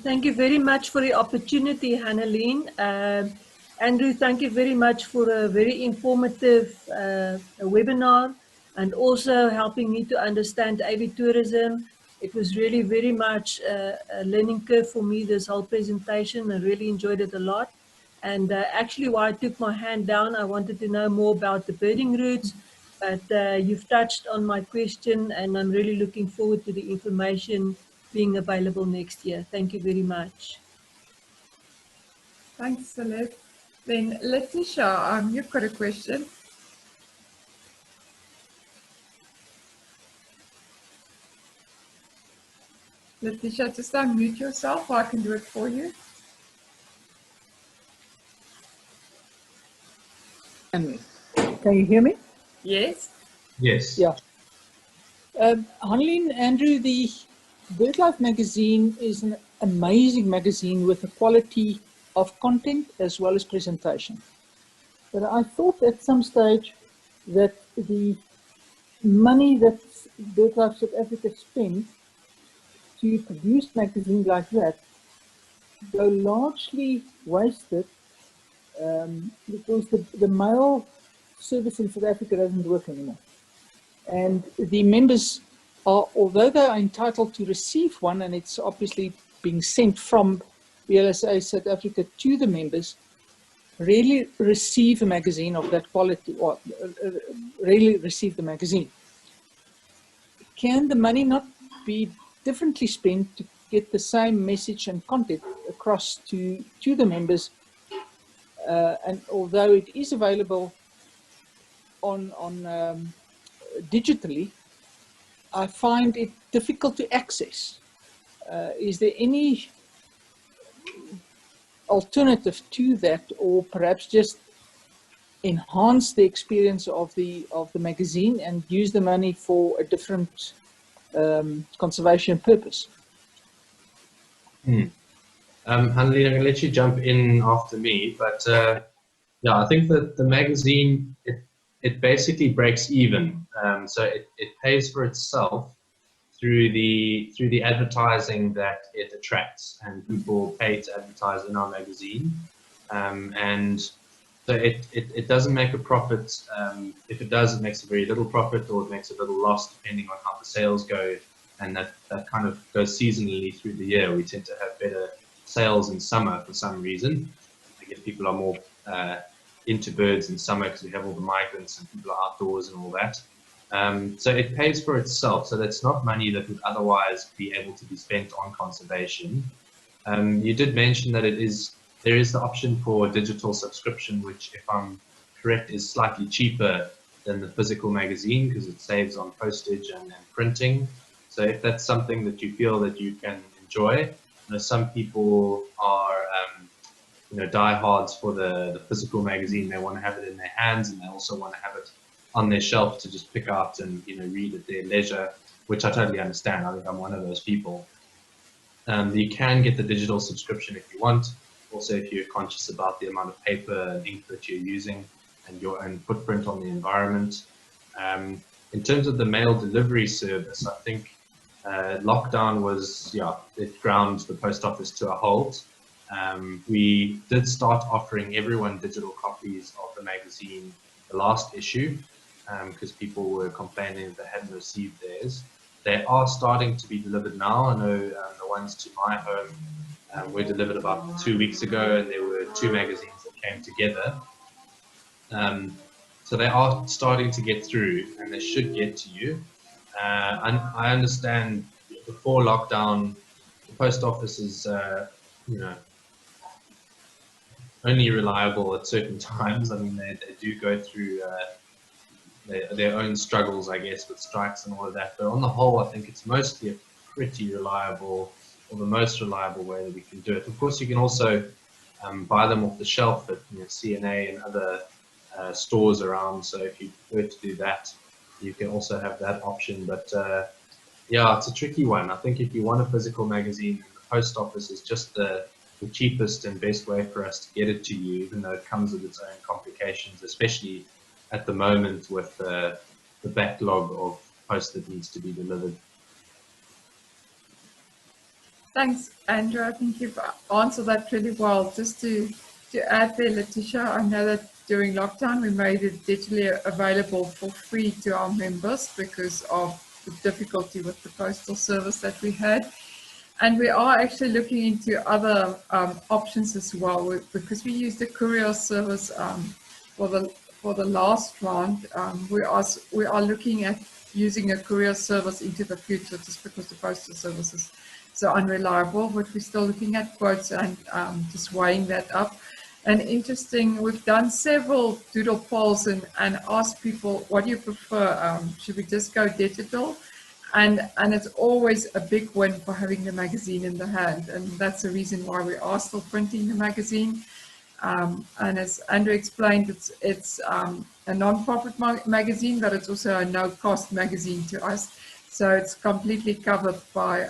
Speaker 4: Thank you very much for the opportunity, Hanneleen. Andrew, thank you very much for a very informative webinar and also helping me to understand avitourism. It was really very much a learning curve for me, this whole presentation. I really enjoyed it a lot. And actually, why I took my hand down, I wanted to know more about the birding routes, but you've touched on my question, and I'm really looking forward to the information being available next year. Thank you very much.
Speaker 2: Thanks, Select. Then Letitia, you've got a question. Letitia, just unmute yourself, or I can do it for you.
Speaker 5: Can you hear me?
Speaker 2: Yes.
Speaker 3: Yes.
Speaker 5: Yeah. Hanneleen, Andrew, the BirdLife magazine is an amazing magazine with a quality of content as well as presentation. But I thought at some stage that the money that BirdLife South Africa spends to produce magazines like that go largely wasted because the mail service in South Africa doesn't work anymore. And the members are, although they are entitled to receive one, and it's obviously being sent from BLSA South Africa to the members, rarely receive a magazine of that quality, or rarely receive the magazine. Can the money not be differently spent to get the same message and content across to the members? And although it is available on digitally, I find it difficult to access. Is there any alternative to that, or perhaps just enhance the experience of the magazine and use the money for a different conservation purpose?
Speaker 3: Hanneleen, I'm going to let you jump in after me, but yeah, I think that the magazine, it basically breaks even. So it pays for itself through the advertising that it attracts, and people pay to advertise in our magazine. And so it doesn't make a profit. If it does, it makes a very little profit, or it makes a little loss depending on how the sales go. And that kind of goes seasonally through the year. We tend to have better sales in summer for some reason. I guess people are more into birds in summer because we have all the migrants and people are outdoors and all that. So it pays for itself. So that's not money that would otherwise be able to be spent on conservation. You did mention that there is the option for digital subscription, which, if I'm correct, is slightly cheaper than the physical magazine because it saves on postage and printing. So if that's something that you feel that you can enjoy, some people are diehards for the physical magazine. They want to have it in their hands, and they also want to have it on their shelf to just pick out and read at their leisure, which I totally understand. I think I'm one of those people. You can get the digital subscription if you want. Also, if you're conscious about the amount of paper and ink that you're using and your own footprint on the environment. In terms of the mail delivery service, I think lockdown was, it ground the post office to a halt. We did start offering everyone digital copies of the magazine, the last issue, because people were complaining that they hadn't received theirs. They are starting to be delivered now. I know the ones to my home were delivered about 2 weeks ago, and there were 2 magazines that came together. So they are starting to get through, and they should get to you. And I understand before lockdown, the post office is, only reliable at certain times. I mean, they do go through their own struggles, I guess, with strikes and all of that. But on the whole, I think it's mostly a pretty reliable, or the most reliable way that we can do it. Of course, you can also buy them off the shelf at CNA and other stores around. So if you prefer to do that, you can also have that option. But yeah, it's a tricky one. I think if you want a physical magazine, the post office is just the cheapest and best way for us to get it to you, even though it comes with its own complications, especially at the moment with the backlog of post that needs to be delivered.
Speaker 2: Thanks, Andrew. I think you've answered that really well. Just to add there, Letitia, I know that during lockdown we made it digitally available for free to our members because of the difficulty with the postal service that we had. And we are actually looking into other options as well, because we use the courier service for the last round. We are looking at using a courier service into the future, just because the postal service is so unreliable. But we're still looking at quotes and just weighing that up. And interesting, we've done several doodle polls and asked people, what do you prefer? Should we just go digital? And it's always a big win for having the magazine in the hand, and that's the reason why we are still printing the magazine. And as Andrew explained, it's a non-profit magazine, but it's also a no-cost magazine to us. So it's completely covered by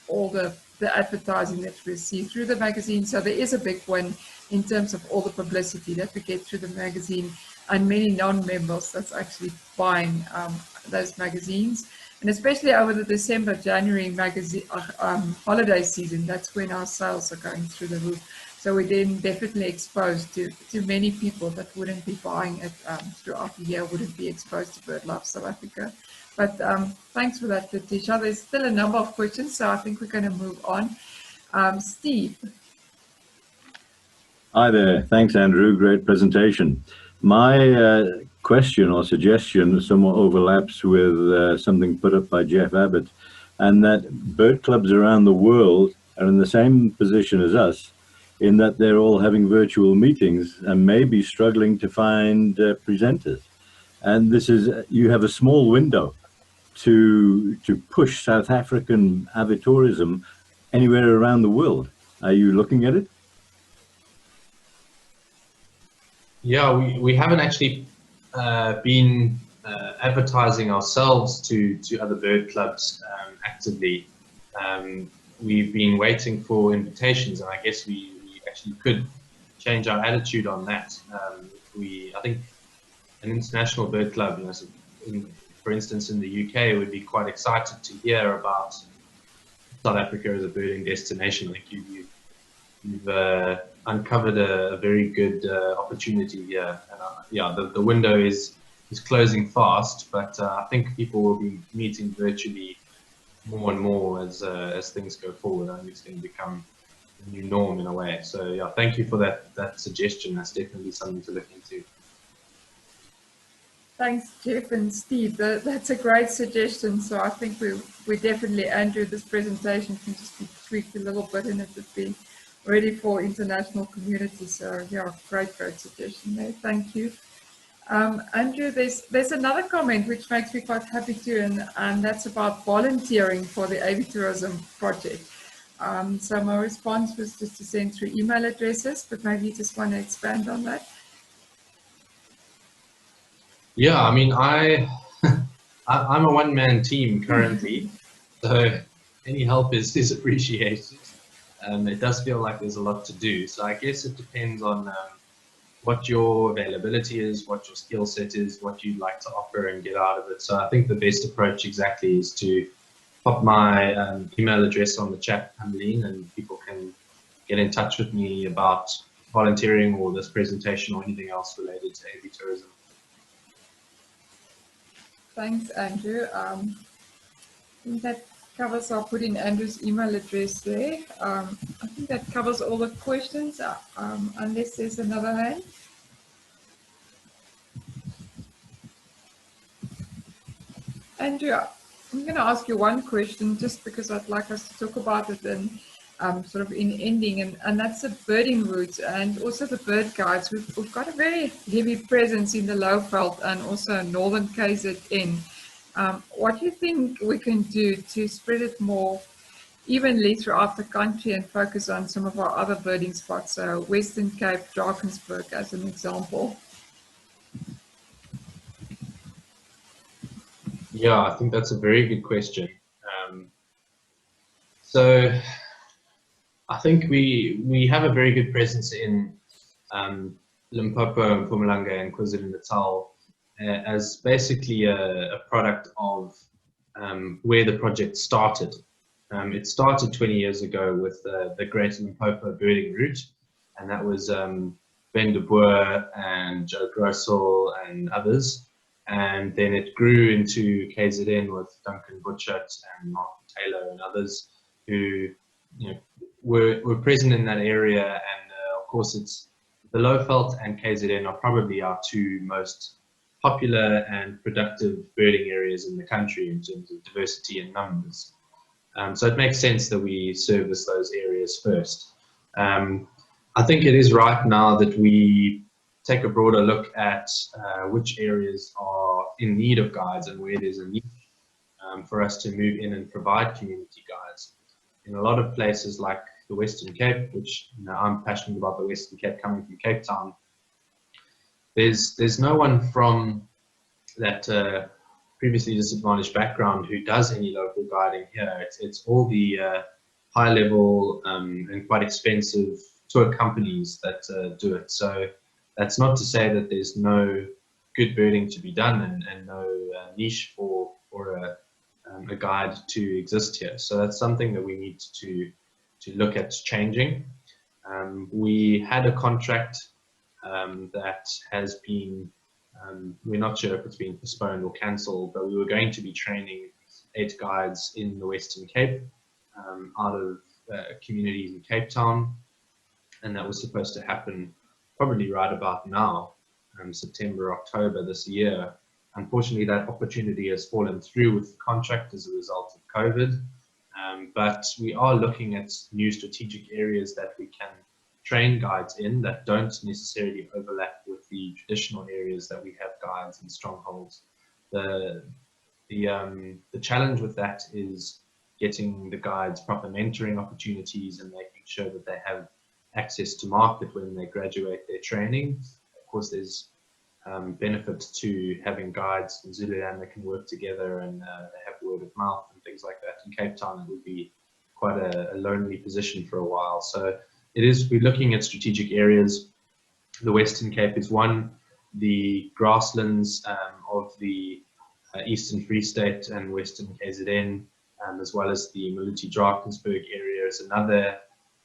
Speaker 2: all the advertising that we see through the magazine. So there is a big win in terms of all the publicity that we get through the magazine, and many non-members that's actually buying those magazines. And especially over the December, January magazine holiday season, that's when our sales are going through the roof. So we're then definitely exposed to many people that wouldn't be buying it throughout the year, wouldn't be exposed to BirdLife South Africa. But thanks for that, Letitia. There's still a number of questions, so I think we're going to move on. Steve.
Speaker 6: Hi there. Thanks, Andrew. Great presentation. My question or suggestion somewhat overlaps with something put up by Jeff Abbott, and that bird clubs around the world are in the same position as us, in that they're all having virtual meetings and maybe struggling to find presenters. And this is, you have a small window to push South African avitourism anywhere around the world. Are you looking at it?
Speaker 3: Yeah, we haven't actually been advertising ourselves to other bird clubs actively. We've been waiting for invitations, and I guess we actually could change our attitude on that. I think an international bird club, for instance, in the UK, would be quite excited to hear about South Africa as a birding destination. Like you've uncovered a very good opportunity here. And, yeah, the window is closing fast, but I think people will be meeting virtually more and more as things go forward. I think it's going to become a new norm in a way. So yeah, thank you for that suggestion. That's definitely something to look into.
Speaker 2: Thanks, Jeff and Steve. That's a great suggestion. So I think we definitely, Andrew, this presentation can just be tweaked a little bit, and it would be ready for international community. So yeah, great suggestion there. Thank you. Andrew, there's another comment which makes me quite happy too, and that's about volunteering for the Avitourism Project. So my response was just to send through email addresses, but maybe you just want to expand on that.
Speaker 3: Yeah, I mean, I'm a one-man team currently, so any help is appreciated. It does feel like there's a lot to do, so I guess it depends on what your availability is, what your skill set is, what you'd like to offer and get out of it. So I think the best approach exactly is to pop my email address on the chat, Ameline, and people can get in touch with me about volunteering or this presentation or anything else related to avitourism.
Speaker 2: Thanks, Andrew. I think that covers, I'll put in Andrew's email address there. I think that covers all the questions, unless there's another hand. Andrew, I'm going to ask you one question, just because I'd like us to talk about it in sort of in ending, and that's the birding routes and also the bird guides. We've got a very heavy presence in the Lowveld and also northern KZN. What do you think we can do to spread it more evenly throughout the country and focus on some of our other birding spots, so Western Cape, Drakensberg as an example.
Speaker 3: Yeah, I think that's a very good question. So I think we have a very good presence in Limpopo, Mpumalanga, and KwaZulu-Natal as basically a product of where the project started. It started 20 years ago with the Great Limpopo birding route, and that was Ben de Boer and Joe Grossel and others. And then it grew into KZN with Duncan Butchert and Mark Taylor and others who, you know, were present in that area. And of course, it's the Lowveld and KZN are probably our two most popular and productive birding areas in the country in terms of diversity and numbers. So it makes sense that we service those areas first. I think it is right now that we take a broader look at which areas are in need of guides and where there's a need for us to move in and provide community guides. In a lot of places like the Western Cape, which, you know, I'm passionate about the Western Cape coming from Cape Town, there's no one from that previously disadvantaged background who does any local guiding here. It's all the high level and quite expensive tour companies that do it. So that's not to say that there's no good birding to be done and no niche for a guide to exist here. So that's something that we need to look at changing. We had a contract that has been, we're not sure if it's been postponed or cancelled, but we were going to be training 8 guides in the Western Cape out of communities in Cape Town, and that was supposed to happen probably right about now, September, October this year. Unfortunately, that opportunity has fallen through with the contract as a result of COVID, but we are looking at new strategic areas that we can train guides in that don't necessarily overlap with the traditional areas that we have guides and strongholds. The challenge with that is getting the guides proper mentoring opportunities and making sure that they have access to market when they graduate their training. Of course, there's benefit to having guides in Zululand that can work together and they have word of mouth and things like that. In Cape Town, it would be quite a lonely position for a while. So we're looking at strategic areas. The Western Cape is one. The grasslands of the Eastern Free State and Western KZN, as well as the Maluti-Drakensberg area, is another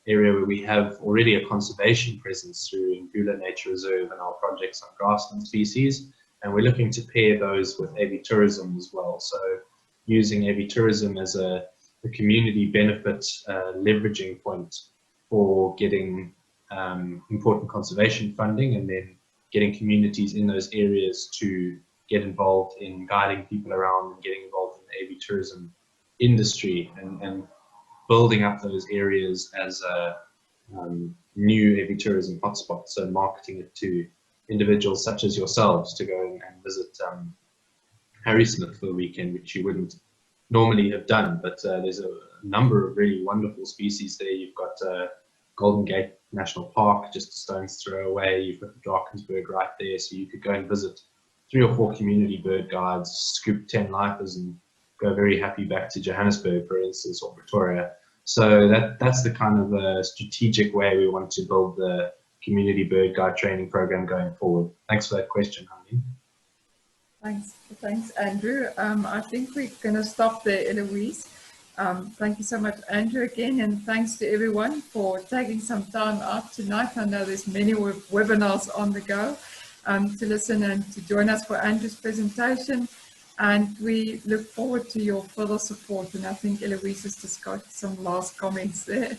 Speaker 3: area where we have already a conservation presence through Ngula Nature Reserve and our projects on grassland species. And we're looking to pair those with avitourism as well. So using avitourism as a community benefit leveraging point for getting important conservation funding, and then getting communities in those areas to get involved in guiding people around and getting involved in the avitourism industry and building up those areas as a new avitourism hotspot. So marketing it to individuals such as yourselves to go and visit Harrismith for the weekend, which you wouldn't normally have done. But there's a number of really wonderful species there. You've got Golden Gate National Park just a stone's throw away. You've got the Drakensberg right there, so you could go and visit 3 or 4 community bird guides, scoop 10 lifers and go very happy back to Johannesburg, for instance, or Pretoria. So that's the kind of strategic way we want to build the community bird guide training program going forward. Thanks for that question, Hanlene.
Speaker 2: Thanks, Andrew. I think we're going to stop there, Eloise. Thank you so much, Andrew, again, and thanks to everyone for taking some time out tonight. I know there's many webinars on the go to listen and to join us for Andrew's presentation. And we look forward to your further support. And I think Eloise has just got some last comments there.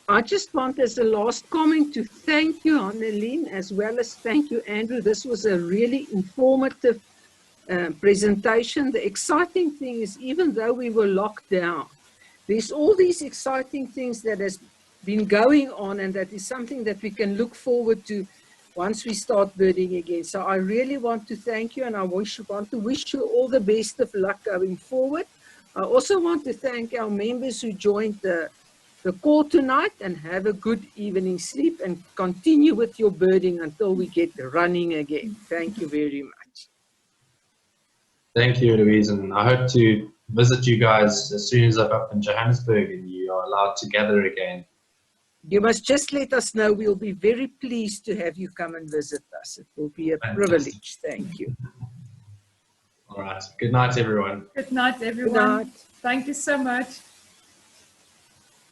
Speaker 1: I just want as a last comment to thank you, Hanlene, as well as thank you, Andrew. This was a really informative presentation. The exciting thing is, even though we were locked down, there's all these exciting things that has been going on, and that is something that we can look forward to once we start birding again. So I really want to thank you, and I want to wish you all the best of luck going forward. I also want to thank our members who joined the call tonight, and have a good evening sleep and continue with your birding until we get running again. Thank you very much.
Speaker 3: Thank you, Louise, and I hope to visit you guys as soon as I'm up in Johannesburg and you are allowed to gather again.
Speaker 1: You must just let us know. We'll be very pleased to have you come and visit us. It will be a privilege. Thank you.
Speaker 3: All right. Good night, everyone.
Speaker 2: Good night, everyone.
Speaker 1: Good night.
Speaker 2: Thank you so much.